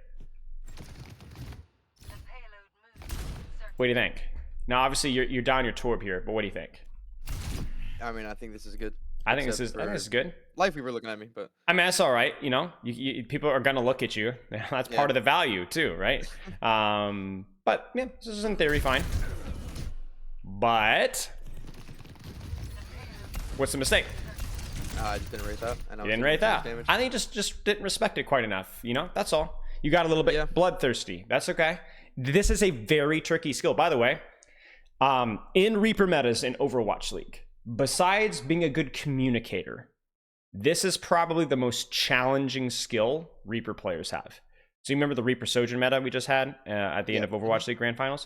What do you think? Now, obviously, you're down your torb here, but what do you think? I mean, I think this is good. I think this is good. Life Weaver looking at me, but I mean, that's all right. You know, people are gonna look at you. That's part of the value too, right? But yeah, this is in theory fine. But what's the mistake? I just didn't rate that. You didn't rate that. I think just didn't respect it quite enough. You know, that's all. You got a little bit bloodthirsty. That's okay. This is a very tricky skill, by the way. In Reaper metas in Overwatch League, besides being a good communicator, this is probably the most challenging skill Reaper players have. So you remember the Reaper Sojourn meta we just had at the end of Overwatch League Grand Finals?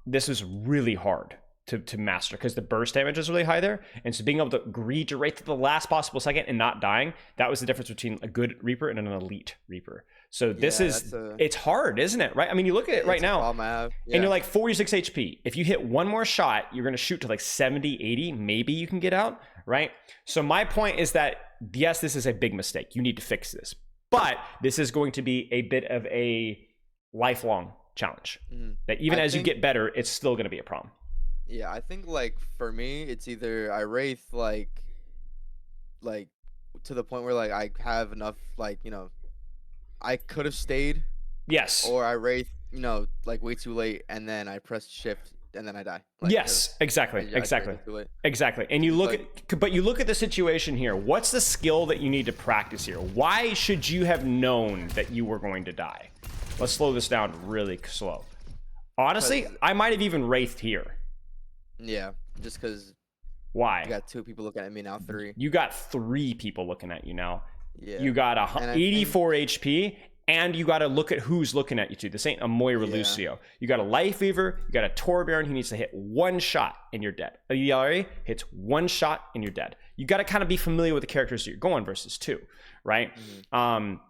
This is really hard to master because the burst damage is really high there. And so being able to read your right to the last possible second and not dying, that was the difference between a good Reaper and an elite Reaper. So this it's hard, isn't it? Right? I mean, you look at it right now and you're like 46 HP. If you hit one more shot, you're going to shoot to like 70, 80. Maybe you can get out, right? So my point is that, yes, this is a big mistake. You need to fix this. But this is going to be a bit of a lifelong challenge. That even as you get better, it's still going to be a problem. Yeah, I think like for me, it's either I wraith like to the point where like I have enough like I could have stayed, Yes. or I wraith like way too late and then I press shift and then I die like because Yes, exactly, I tried exactly, it too late. exactly. And you It's look like at, but you look at the situation here. What's the skill that you need to practice here? Why should you have known that you were going to die? Let's slow this down really slow. Honestly, 'cause- I might have even wraithed here. yeah, just because Why? I got 2 people looking at me now, 3. You got 3 people looking at you now. Yeah, You got and I think 84 HP, and you got to look at who's looking at you too. This ain't a Moira Yeah. Lucio. You got a Life Weaver, you got a Torbjorn who needs to hit 1 shot and you're dead. A ELRA hits 1 shot and you're dead. You got to kind of be familiar with the characters that you're going versus too, right?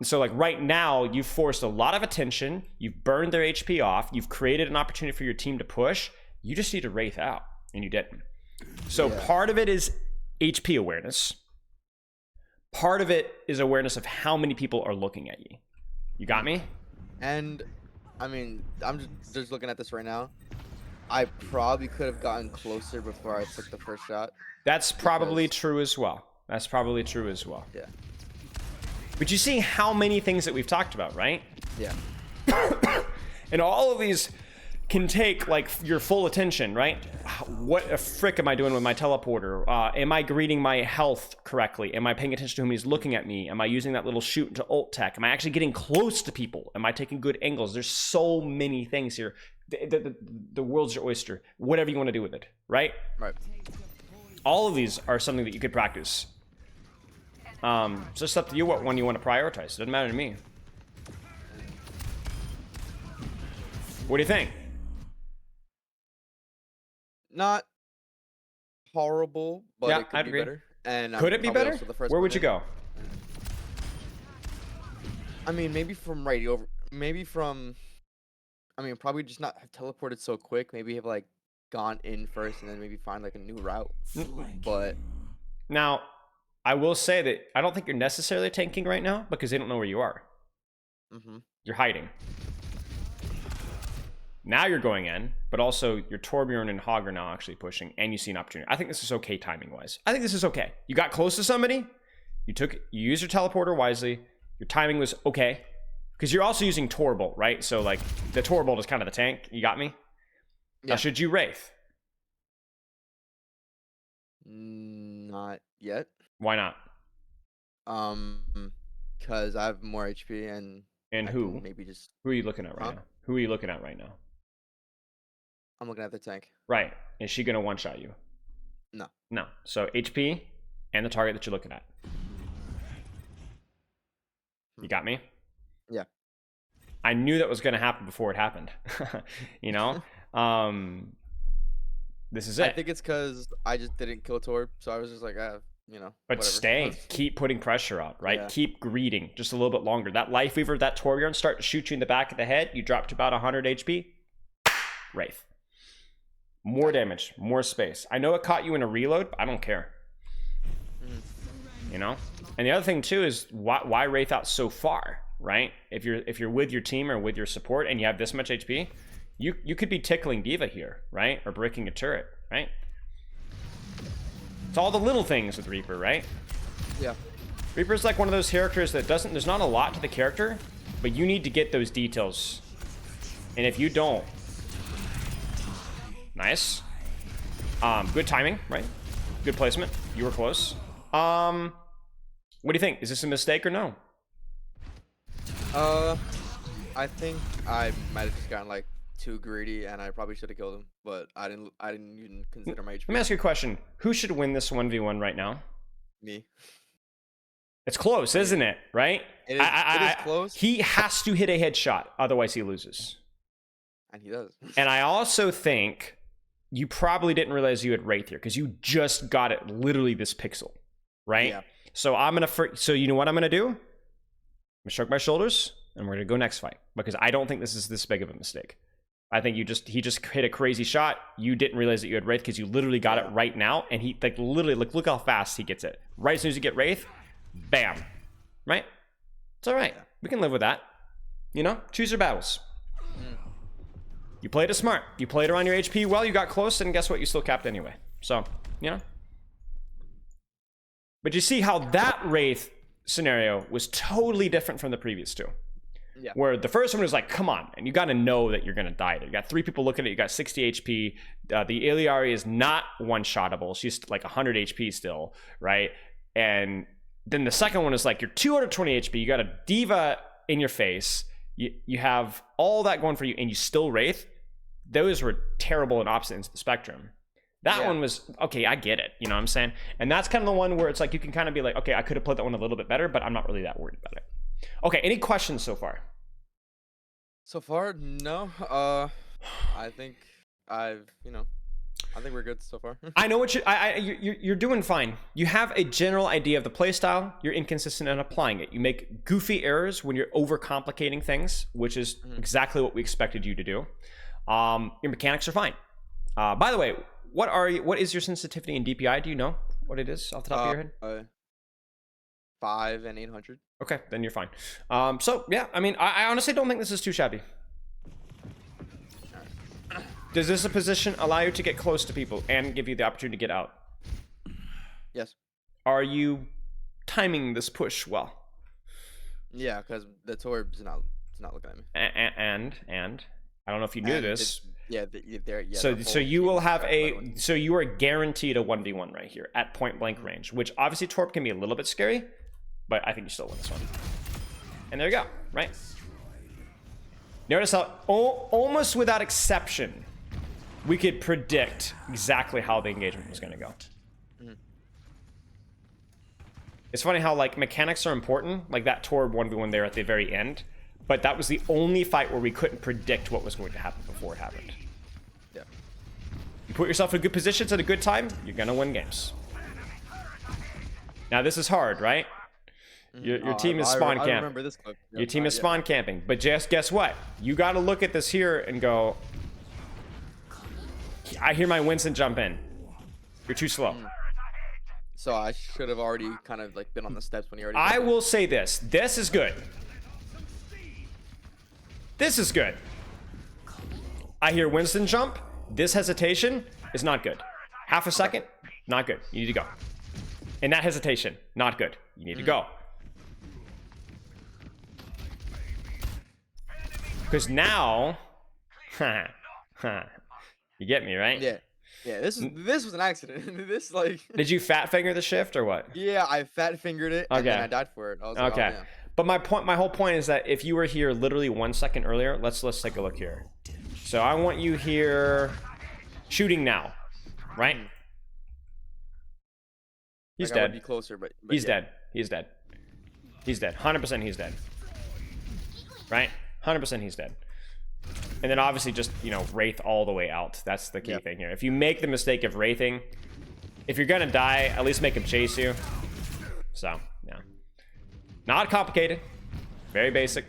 So like right now, you've forced a lot of attention. You've burned their HP off. You've created an opportunity for your team to push. You just need to wraith out, and you didn't. So Yeah. part of it is HP awareness. Part of it is awareness of how many people are looking at you. You got me? And I mean, I'm just looking at this right now. I probably could have gotten closer before I took the first shot. That's probably Because- true as well. That's probably true as well. Yeah. But you see how many things that we've talked about, right? Yeah. And all of these can take like your full attention, right? What a frick am I doing with my teleporter? Am I greeting my health correctly? Am I paying attention to whom he's looking at me? Am I using that little shoot to ult tech? Am I actually getting close to people? Am I taking good angles? There's so many things here. The world's your oyster. Whatever you want to do with it, right? Right. All of these are something that you could practice. It's just up to you what one you want to prioritize. It doesn't matter to me. What do you think? Not horrible, but Yeah, it could I'd be agree. better. And Could it be better? Where would you go? I mean, maybe from right over. Maybe from. I mean, probably just not have teleported so quick. Maybe have like gone in first and then maybe find like a new route. But Now, I will say that I don't think you're necessarily tanking right now because they don't know where you are. You're hiding. Now you're going in, but also your Torbjorn and Hog are now actually pushing, and you see an opportunity. I think this is okay timing-wise. I think this is okay. You got close to somebody, you used your teleporter wisely, your timing was okay, because you're also using Torbolt, right? So like the Torbolt is kind of the tank. You got me? Now Yeah. should you Wraith? not yet. Why not? Because I have more HP and And I who? can maybe just. Who are you looking at right Huh? now? Who are you looking at right now? I'm looking at the tank. Right. Is she going to one-shot you? No. No. So HP and the target that you're looking at. You got me? Yeah. I knew that was going to happen before it happened. You know? This is it. I think it's because I just didn't kill Torb, so I was just like, But whatever. stay. Keep putting pressure up, right? Yeah. Keep greeting just a little bit longer. That Life Weaver, that Torbjorn start to shoot you in the back of the head. You drop to about 100 HP. Wraith. More damage, more space. I know it caught you in a reload, but I don't care. You know? And the other thing too is why Wraith out so far, right? If you're with your team or with your support and you have this much HP, you could be tickling D.Va here, right? Or breaking a turret, right? It's all the little things with Reaper, right? Yeah. Reaper's like one of those characters that there's not a lot to the character, but you need to get those details. And if you don't, nice. Good timing, right? Good placement. You were close. What do you think? Is this a mistake or no? I think I might have just gotten like too greedy, and I probably should have killed him, but I didn't even consider my HP. Let me ask you a question. Who should win this 1v1 right now? Me. It's close, isn't it? Right? It is close. He has to hit a headshot, otherwise he loses. And he does. And I also think you probably didn't realize you had Wraith here because you just got it literally this pixel, right? Yeah. So so you know what I'm gonna do? I'm gonna shrug my shoulders and we're gonna go next fight because I don't think this is this big of a mistake. I think he just hit a crazy shot. You didn't realize that you had Wraith because you literally got it right now, and he like literally look how fast he gets it. Right as soon as you get Wraith, bam, right? It's all right. We can live with that. You know, choose your battles. You played it smart. You played around your HP well, you got close, and guess what? You still capped anyway. So, you know. But you see how that Wraith scenario was totally different from the previous two. Yeah. Where the first one was like, come on, and you got to know that you're going to die there. You got 3 people looking at it, you got 60 HP. The Iliari is not one-shottable. She's like 100 HP still, right? And then the second one is like, you're 220 HP, you got a diva in your face, you have all that going for you, and you still Wraith. Those were terrible and opposite ends of the spectrum. That one was, okay, I get it, you know what I'm saying? And that's kind of the one where it's like, you can kind of be like, okay, I could have played that one a little bit better, but I'm not really that worried about it. Okay, any questions so far? So far, no. I think I think we're good so far. I know what you're doing fine. You have a general idea of the playstyle. You're inconsistent in applying it. You make goofy errors when you're overcomplicating things, which is exactly what we expected you to do. Your mechanics are fine. By the way, what is your sensitivity in DPI? Do you know what it is off the top of your head? 5 and 800. Okay, then you're fine. So yeah, I mean, I honestly don't think this is too shabby. Does this position allow you to get close to people and give you the opportunity to get out? Yes. Are you timing this push well? Yeah, because the Torb's not looking at me. And I don't know if you knew this. They're so you will have so you are guaranteed a 1v1 right here at point blank range, which obviously Torb can be a little bit scary, but I think you still win this one. And there you go, right? Notice how almost without exception, we could predict exactly how the engagement was going to go. It's funny how like mechanics are important, like that Torb 1v1 there at the very end, but that was the only fight where we couldn't predict what was going to happen before it happened. Yeah. You put yourself in good positions at a good time, you're going to win games. Now this is hard, right? Your team is spawn camping. I remember this clip. Your team is spawn camping, but just guess what? You got to look at this here and go, I hear my Winston jump in. You're too slow. So I should have already kind of like been on the steps when he already. I will say this. This is good. This is good. I hear Winston jump. This hesitation is not good. Half a second, not good. You need to go. And that hesitation, not good. You need to go. Because now, you get me, right? Yeah. This was an accident. This like. Did you fat finger the shift or what? Yeah, I fat fingered it and then I died for it. I was like, okay. Oh, damn. But my whole point is that if you were here literally 1 second earlier, let's take a look here. So I want you here, shooting now, right? He's like dead. I would be closer, but he's yeah. dead. He's dead. He's dead. 100% he's dead. Right? 100% he's dead. And then obviously just, you know, Wraith all the way out. That's the key thing here. If you make the mistake of Wraithing, if you're gonna die, at least make him chase you. So, yeah. Not complicated. Very basic.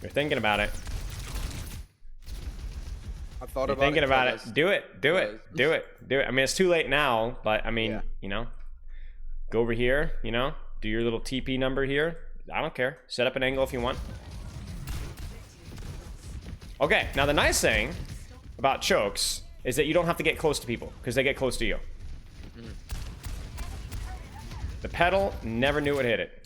You're thinking about it. I thought You're about thinking it. about it. Do it. Do it. Do it. Do it. I mean, it's too late now, but I mean, you know, go over here, you know, do your little TP number here. I don't care. Set up an angle if you want. Okay, now the nice thing about chokes is that you don't have to get close to people because they get close to you. The pedal never knew it hit it.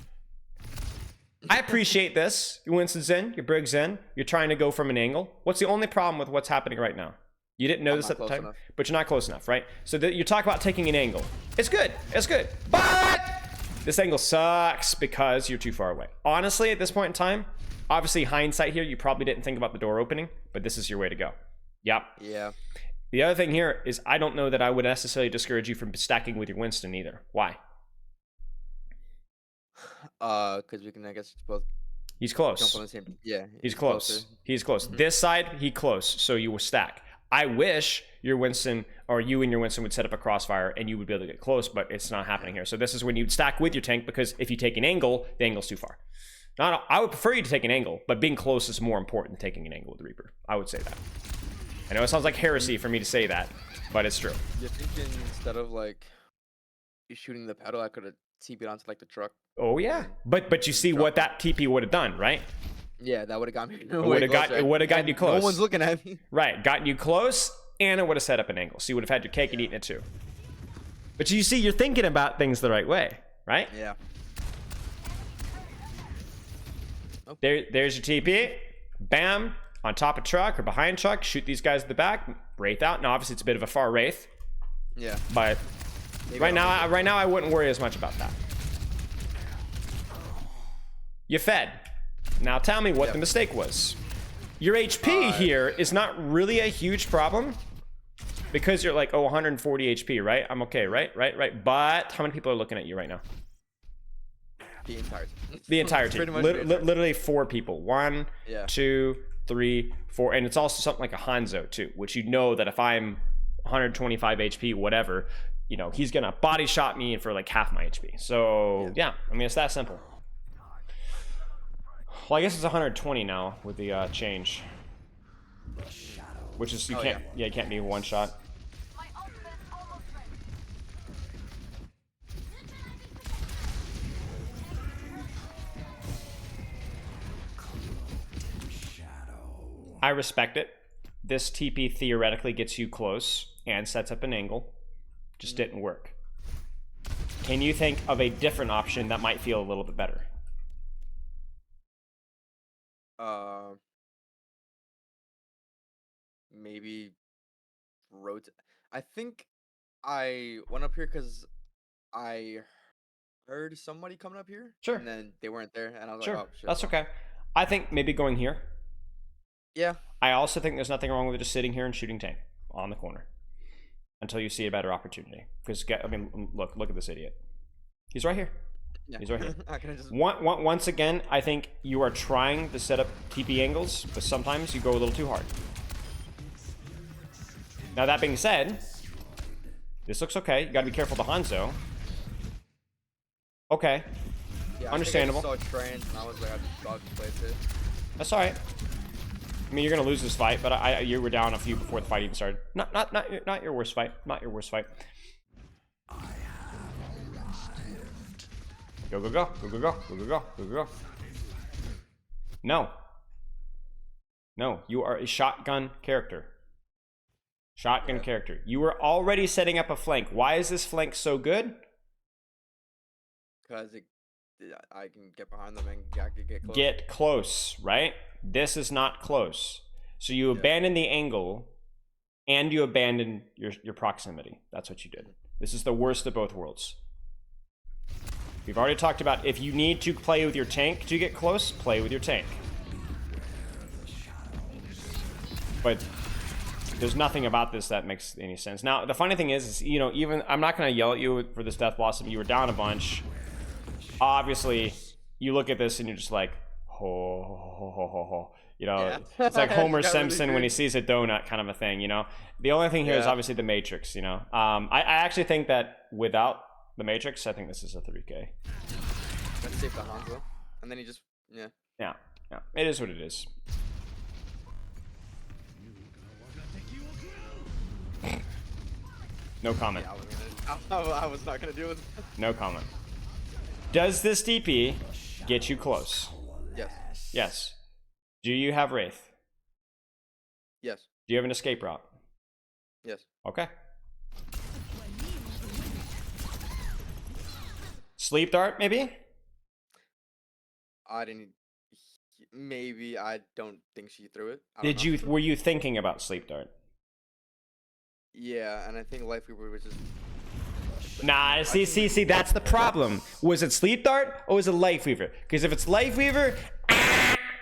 I appreciate this. Your Winston's in, your Briggs in, you're trying to go from an angle. What's the only problem with what's happening right now? You didn't know this at the time, but you're not close enough, right? So you talk about taking an angle. It's good, but this angle sucks because you're too far away. Honestly, at this point in time, obviously hindsight here, you probably didn't think about the door opening, but this is your way to go. Yep. Yeah. The other thing here is I don't know that I would necessarily discourage you from stacking with your Winston either. Why? Because we can, I guess, both. He's close. Jump on the same. Yeah. He's close. Closer. He's close. This side, he close. So you will stack. I wish your Winston or you and your Winston would set up a crossfire and you would be able to get close, but it's not happening here. So this is when you'd stack with your tank because if you take an angle, the angle's too far. Now, I would prefer you to take an angle, but being close is more important than taking an angle with the Reaper. I would say that. I know it sounds like heresy for me to say that, but it's true. You're thinking instead of like shooting the pedal, I could have TP'd onto like the truck. Oh yeah, but you see what that TP would have done, right? Yeah, that would have got me. It would have gotten you close. No one's looking at me. Right, gotten you close, and it would have set up an angle, so you would have had your cake and eaten it too. But you see, you're thinking about things the right way, right? Yeah. There's your TP. Bam, on top of truck or behind truck. Shoot these guys in the back. Wraith out. Now, obviously, it's a bit of a far Wraith. Yeah. But right now, I wouldn't worry as much about that. You fed. Now tell me what the mistake was. Your HP here is not really a huge problem because you're like, oh, 140 HP, right? I'm okay, right? But how many people are looking at you right now? The entire team. The entire team. Literally 4 people. 1, 2, 3, 4. And it's also something like a Hanzo too, which you know that if I'm 125 HP, whatever, you know, he's gonna body shot me for like half my HP. So yeah, I mean, it's that simple. Well, I guess it's 120 now with the change, which is you can't. Yeah, you can't be one shot. I respect it. This TP theoretically gets you close and sets up an angle. Just didn't work. Can you think of a different option that might feel a little bit better? Maybe rotate. I think I went up here because I heard somebody coming up here. Sure. And then they weren't there, and I was sure. like, oh shit. That's okay. I think maybe going here. Yeah. I also think there's nothing wrong with just sitting here and shooting tank on the corner until you see a better opportunity. Because I mean, look at this idiot. He's right here. Yeah. He's right here. Once again, I think you are trying to set up TP angles, but sometimes you go a little too hard. Now that being said, this looks okay. You gotta be careful of the Hanzo. Okay. Yeah, understandable. I saw trains and I was like, I just dodged the place it. That's alright. I mean, you're gonna lose this fight, but you were down a few before the fight even started. Not your worst fight. Not your worst fight. Go, go, go. Go, go, go. Go, go, go. Go, go, go. No. No, you are a shotgun character. Shotgun character. You were already setting up a flank. Why is this flank so good? Because I can get behind them and I can get close. Get close, right? This is not close. So you abandon the angle and you abandon your proximity. That's what you did. This is the worst of both worlds. We've already talked about if you need to play with your tank to get close, play with your tank. But there's nothing about this that makes any sense. Now, the funny thing is you know, even I'm not going to yell at you for this Death Blossom. You were down a bunch. Obviously, you look at this and you're just like, ho, ho, ho, ho, ho. You know, it's like Homer Simpson when he sees a donut kind of a thing, you know. The only thing here is obviously the Matrix, you know. I actually think that without the Matrix, I think this is a 3K. Let's save the Hanzo. And then he just, Yeah, it is what it is. No comment. Yeah, I was not gonna do it. No comment. Does this DP get you close? Yes. Yes. Do you have Wraith? Yes. Do you have an escape route? Yes. Okay. Sleep dart, maybe? I didn't. Maybe. I don't think she threw it. Were you thinking about sleep dart? Yeah, and I think Life Weaver was just. Nah, see, that's the problem. Was it Sleep Dart or was it Life Weaver? Because if it's Life Weaver,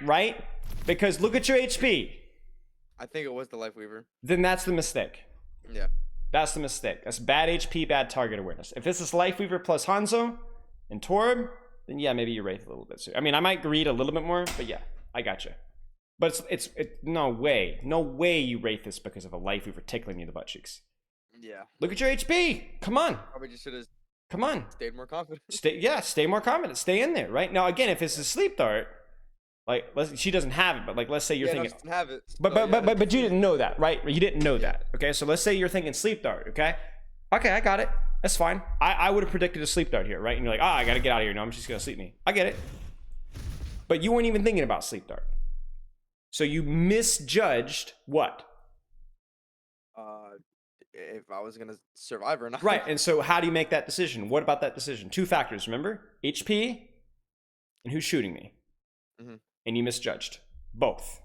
right? Because look at your HP. I think it was the Life Weaver. Then that's the mistake. Yeah. That's the mistake. That's bad HP, bad target awareness. If this is Life Weaver plus Hanzo and Torb, then yeah, maybe you Wraith a little bit. So, I mean, I might greed a little bit more, but yeah, I gotcha. But it's no way you Wraith this because of a Life Weaver tickling you in the butt cheeks. Yeah. Look at your HP. Come on. Probably just should have. Come on. Stayed more confident. Stay more confident. Stay in there, right? Now, again, if it's a sleep dart, like she doesn't have it, but like let's say you're thinking. Doesn't have it. But you didn't know that, right? You didn't know that. Okay, so let's say you're thinking sleep dart. Okay. Okay, I got it. That's fine. I would have predicted a sleep dart here, right? And you're like, I gotta get out of here. No, I'm just gonna sleep me. I get it. But you weren't even thinking about sleep dart. So you misjudged what? If I was gonna survive or not. Right, and so how do you make that decision? What about that decision? 2 factors, remember? HP and who's shooting me. And you misjudged both.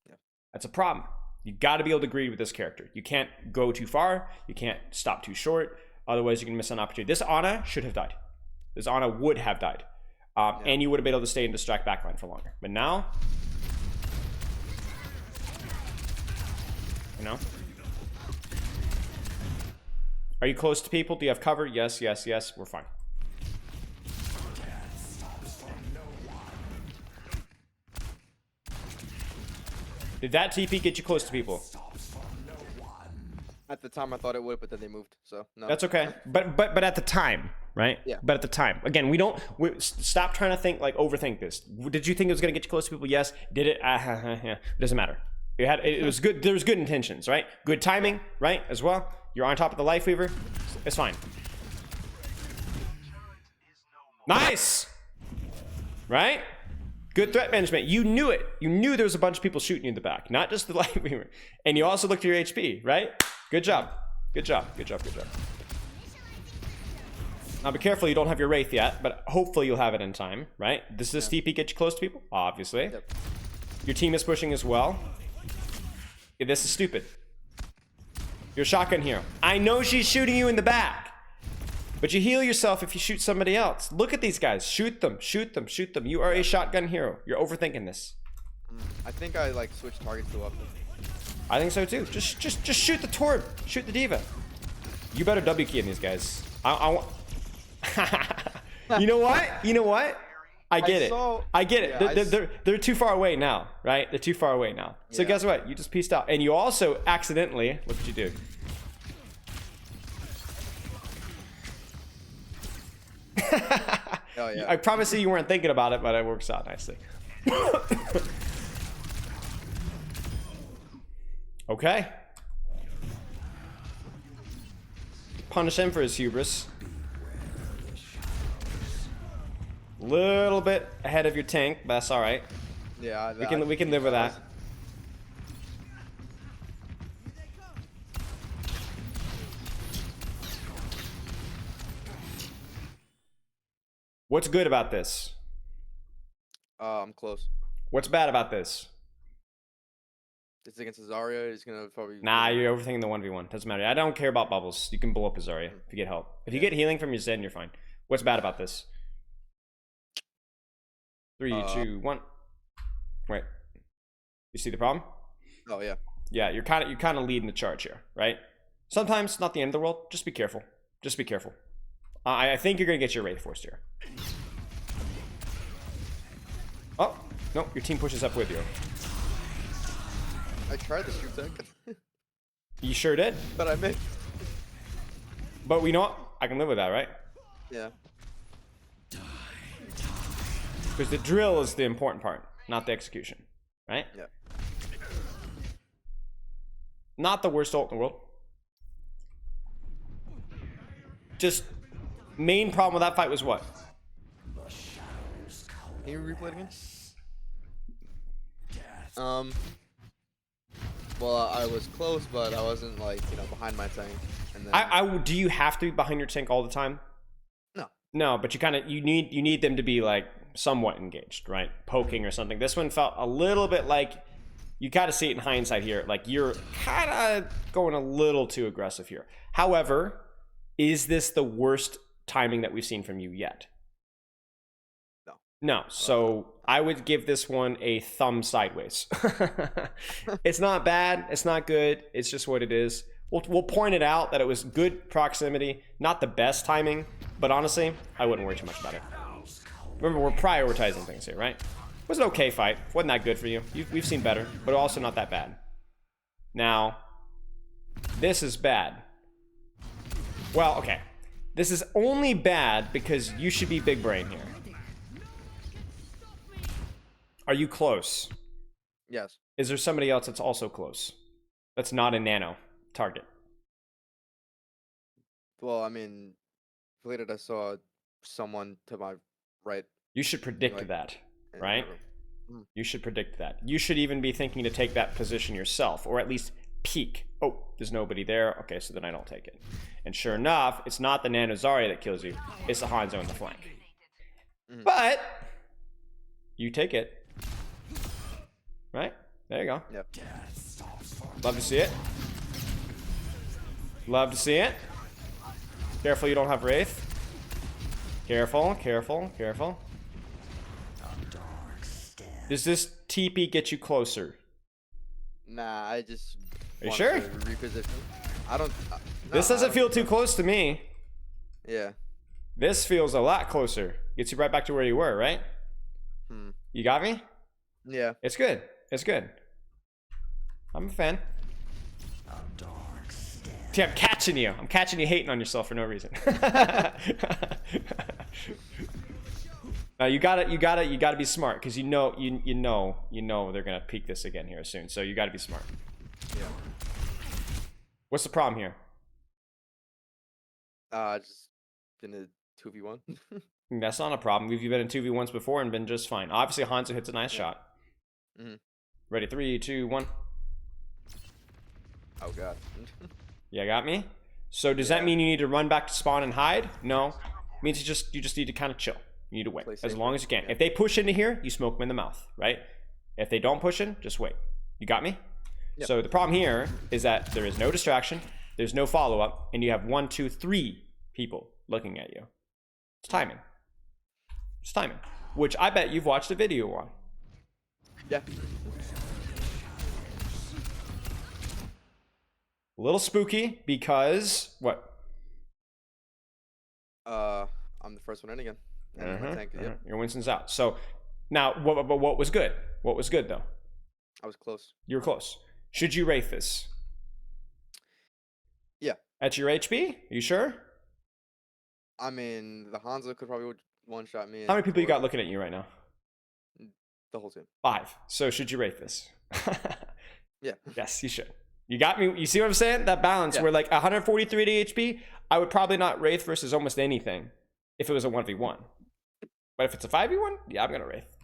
Yeah. That's a problem. You got to be able to agree with this character. You can't go too far. You can't stop too short. Otherwise, you can miss an opportunity. This Ana should have died. This Ana would have died. And you would have been able to stay and distract backline for longer. But now, you know? Are you close to people? Do you have cover? Yes, yes, yes. We're fine. Did that TP get you close to people? At the time, I thought it would, but then they moved, so no. That's okay. But at the time, right? Yeah. But at the time, again, stop trying to think like overthink this. Did you think it was gonna get you close to people? Yes. Did it? It doesn't matter. It was good. There was good intentions, right? Good timing, right? As well. You're on top of the Life Weaver. It's fine. Nice. Right? Good threat management. You knew it. You knew there was a bunch of people shooting you in the back, not just the Light Weaver. And you also looked at your HP, right? Good job. Good job. Good job. Good job. Now be careful you don't have your Wraith yet, but hopefully you'll have it in time, right? Does this TP get you close to people? Obviously. Yep. Your team is pushing as well. Yeah, this is stupid. You're a shotgun hero. I know she's shooting you in the back. But you heal yourself if you shoot somebody else. Look at these guys. Shoot them. Shoot them. Shoot them. You are a shotgun hero. You're overthinking this. I think I like switched targets too often. I think so too. Just shoot the Torb. Shoot the Diva. You better W key in these guys. I want. You know what? You know what? I get it. I get it. Yeah, they're too far away now, right? They're too far away now. So guess what? You just pieced out, and you also accidentally. Look what you did. Oh, yeah. I promise you weren't thinking about it, but it works out nicely. Okay. Punish him for his hubris. Little bit ahead of your tank, but that's all right. Yeah, We can live with that. What's good about this? I'm close. What's bad about this? It's against Zarya. He's gonna probably. Nah, you're overthinking the 1v1. Doesn't matter. I don't care about bubbles. You can blow up a Zarya if you get help. If you get healing from your Zen, you're fine. What's bad about this? 3, 2, 1. Wait. You see the problem? Oh yeah. Yeah, you're kind of leading the charge here, right? Sometimes not the end of the world. Just be careful. Just be careful. I think you're gonna get your Wraith Force here. Oh no, your team pushes up with you. I tried the shoot tech. You sure did. But I missed. But we know what? I can live with that, right? Yeah. Because the drill is the important part, not the execution, right? Yeah. Not the worst ult in the world. Just main problem with that fight was what? Can you replay it again? Well, I was close, but I wasn't like behind my tank. And then Do you have to be behind your tank all the time? No. No, but you need them to be like somewhat engaged, right? Poking or something. This one felt a little bit like you got to see it in hindsight here. Like you're kind of going a little too aggressive here. However, is this the worst timing that we've seen from you yet? No. No. So I would give this one a thumb sideways. It's not bad. It's not good. It's just what it is. We'll point it out that it was good proximity, not the best timing, but honestly, I wouldn't worry too much about it. Remember, we're prioritizing things here, right? It was an okay fight. Wasn't that good for you. We've seen better, but also not that bad. Now, this is bad. Well, okay. This is only bad because you should be big brain here. Are you close? Yes. Is there somebody else that's also close? That's not a nano target. Well, I mean, later I saw someone to my right, You should predict like that, in my right? room. Mm. You should predict that. You should even be thinking to take that position yourself, or at least peek. Oh, there's nobody there. Okay, so then I don't take it. And sure enough, it's not the Nano Zarya that kills you. It's the Hanzo in the flank. Mhm. But you take it. Right? There you go. Yep. Love to see it. Love to see it. Careful you don't have Wraith. Careful, careful, careful. Does this TP get you closer? Nah, I just. Are you want sure? to reposition. I don't. This no, I doesn't don't feel think too so. close to me. Yeah. This feels a lot closer. Gets you right back to where you were, right? Hmm. You got me? Yeah. It's good. It's good. I'm a fan. See, I'm catching you. I'm catching you hating on yourself for no reason. Now you gotta be smart because you know they're gonna peak this again here soon. So you gotta be smart. Yeah. What's the problem here? Just in a 2v1. That's not a problem. We've been in 2v1s before and been just fine. Obviously, Hanzo hits a nice shot. Mhm. Ready? 3, 2, 1. Oh god. Yeah, got me. So does that Yeah. mean you need to run back to spawn and hide? No. It means you just need to kind of chill. You need to wait Play as safer. long as you can. Yeah. If they push into here, you smoke them in the mouth, right? If they don't push in, just wait. You got me? Yep. So the problem here is that there is no distraction, there's no follow-up, and you have 1, 2, 3 people looking at you. It's timing. It's timing. Which I bet you've watched a video on. Yeah. A little spooky because what? I'm the first one in again. And my tank. Yep. Your Winston's out. So now, what was good? What was good though? I was close. You were close. Should you Wraith this? Yeah. At your HP? Are you sure? I mean, the Hanzo could probably one-shot me. How many people you or got looking at you right now? The whole team. 5. So should you Wraith this? Yeah. Yes, you should. You got me. You see what I'm saying? That balance Yeah. where like 143 to HP, I would probably not Wraith versus almost anything if it was a 1v1. But if it's a 5v1, yeah, I'm gonna Wraith.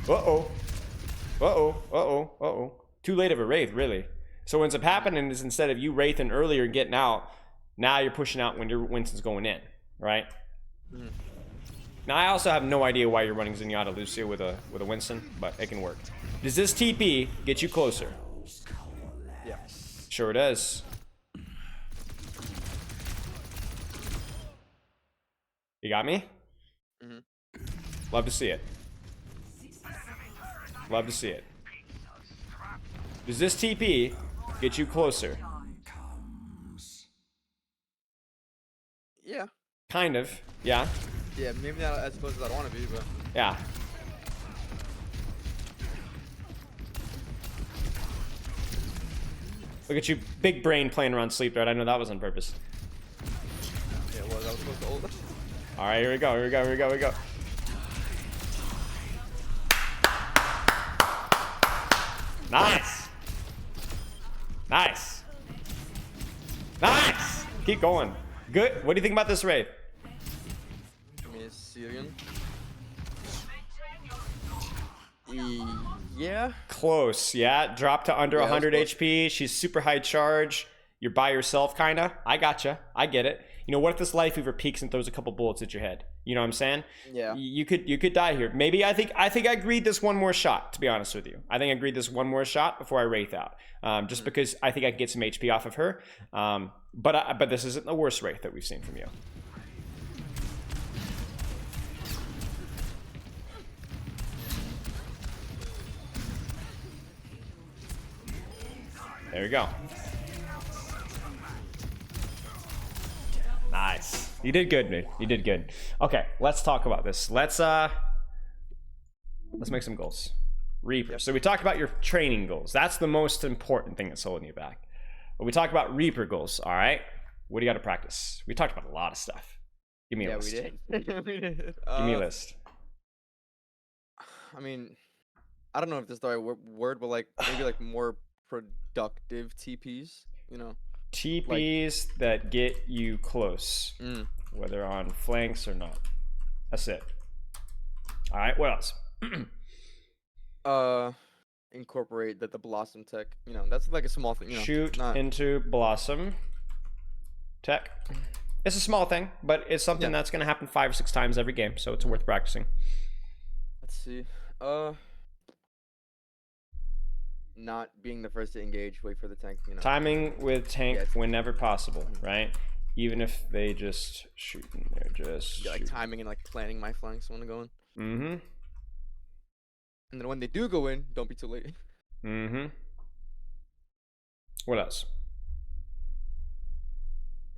Uh-oh. Uh-oh. Uh-oh. Uh-oh. Too late of a Wraith, really. So what ends up happening is instead of you Wraithing earlier and getting out, now you're pushing out when your Winston's going in, right? Mhm. Now I also have no idea why you're running Zenyatta Lucio with a Winston, but it can work. Does this TP get you closer? Yeah. Sure it does. You got me? Mhm. Love to see it. Love to see it. Does this TP get you closer? Yeah. Kind of. Yeah. Yeah. Maybe not as close as I want to be, but Yeah. Look at you, big brain playing around sleep thread. I know that was on purpose. yeah. Well, that was supposed to hold. All right, here we go. Here we go. Here we go. Here we go. Nice. Nice. Nice. Keep going. Good. What do you think about this Wraith? I mean, it's Syrian. Yeah. Close. Yeah. Drop to under Yeah, that was 100 close. HP. She's super high charge. You're by yourself, kind of. I gotcha. I get it. You know, what if this Life Weaver peeks and throws a couple bullets at your head? You know what I'm saying? Yeah. You could die here. Maybe I think I greed this one more shot, to be honest with you. I think I greed this one more shot before I Wraith out. Just because I think I can get some HP off of her. But this isn't the worst Wraith that we've seen from you. There you go. Nice. You did good, dude. You did good. Okay, let's talk about this. Let's make some goals. Reaper. Yep. So we talked about your training goals. That's the most important thing that's holding you back. But we talked about Reaper goals, all right? What do you got to practice? We talked about a lot of stuff. Give me a Yeah, list. we did. We did. Give me a list. I mean, I don't know if this is the right word, but like maybe like more productive TPs. You know. TPs that get you close, whether on flanks or not. That's it. All right, what else? Incorporate the Blossom tech. You know, that's like a small thing. You know, Shoot into Blossom tech. It's a small thing, but it's something that's going to happen 5 or 6 times every game, so it's worth practicing. Let's see. Not being the first to engage, wait for the tank. You know. Timing with tank whenever possible, right? Even if they just shoot, they're just like timing and like planning my flanks when to go in. Mm-hmm. And then when they do go in, don't be too late. Mm-hmm. What else?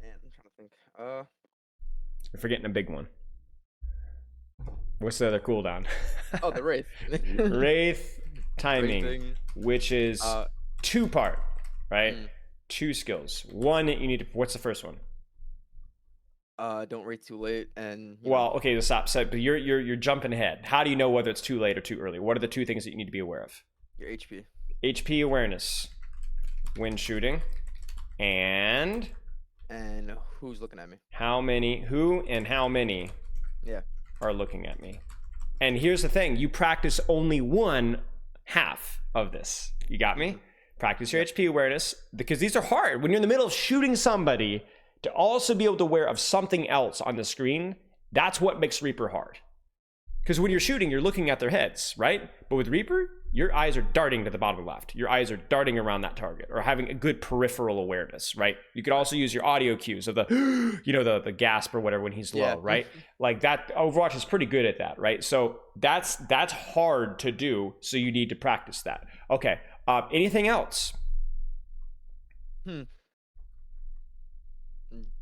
Man, I'm trying to think. You're forgetting a big one. What's the other cooldown? Oh, the Wraith. Wraith timing, Wraithing. which is 2-part, right? 2 skills. One, you need to. What's the first one? Don't wait too late, and okay, stop. So, but you're jumping ahead. How do you know whether it's too late or too early? What are the 2 things that you need to be aware of? Your HP. HP awareness when shooting, and who's looking at me? Who and how many? Yeah. Are looking at me. And here's the thing: you practice only one half of this. You got me? Practice your HP awareness, because these are hard. When you're in the middle of shooting somebody, to also be able to aware of something else on the screen, that's what makes Reaper hard. Because when you're shooting, you're looking at their heads, right? But with Reaper, your eyes are darting to the bottom left. Your eyes are darting around that target, or having a good peripheral awareness, right? You could also use your audio cues of the, the gasp or whatever when he's low, right? Like that, Overwatch is pretty good at that, right? So that's hard to do, so you need to practice that. Okay, anything else? I'm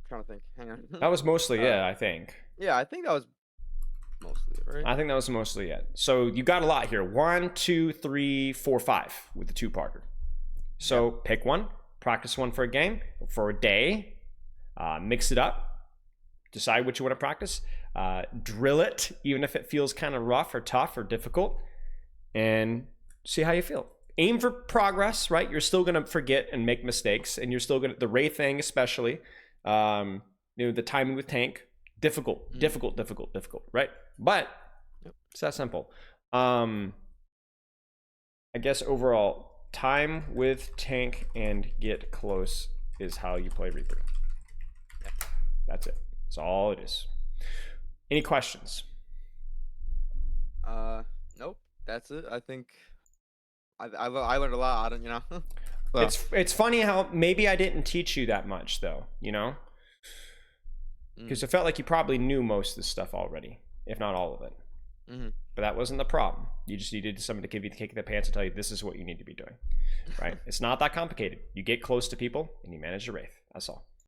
trying to think. Hang on. That was mostly it, I think. Yeah, I think that was mostly it, right? I think that was mostly it. So you got a lot here. 1, 2, 3, 4, 5 with the 2-parter. So pick one, practice one for a game, for a day, mix it up, decide what you want to practice, drill it, even if it feels kind of rough or tough or difficult, and see how you feel. Aim for progress, right? You're still going to forget and make mistakes, and you're still going to, the Wraith thing especially, the timing with tank, difficult, right? But it's that simple. I guess overall, time with tank and get close is how you play Reaper. That's it. That's all it is. Any questions? Nope. That's it. I think I learned a lot. I don't, So. It's funny how maybe I didn't teach you that much though, because it felt like you probably knew most of this stuff already, if not all of it. But that wasn't the problem. You just needed someone to give you the kick in the pants and tell you this is what you need to be doing, right? It's not that complicated. You get close to people and you manage your Wraith. That's all.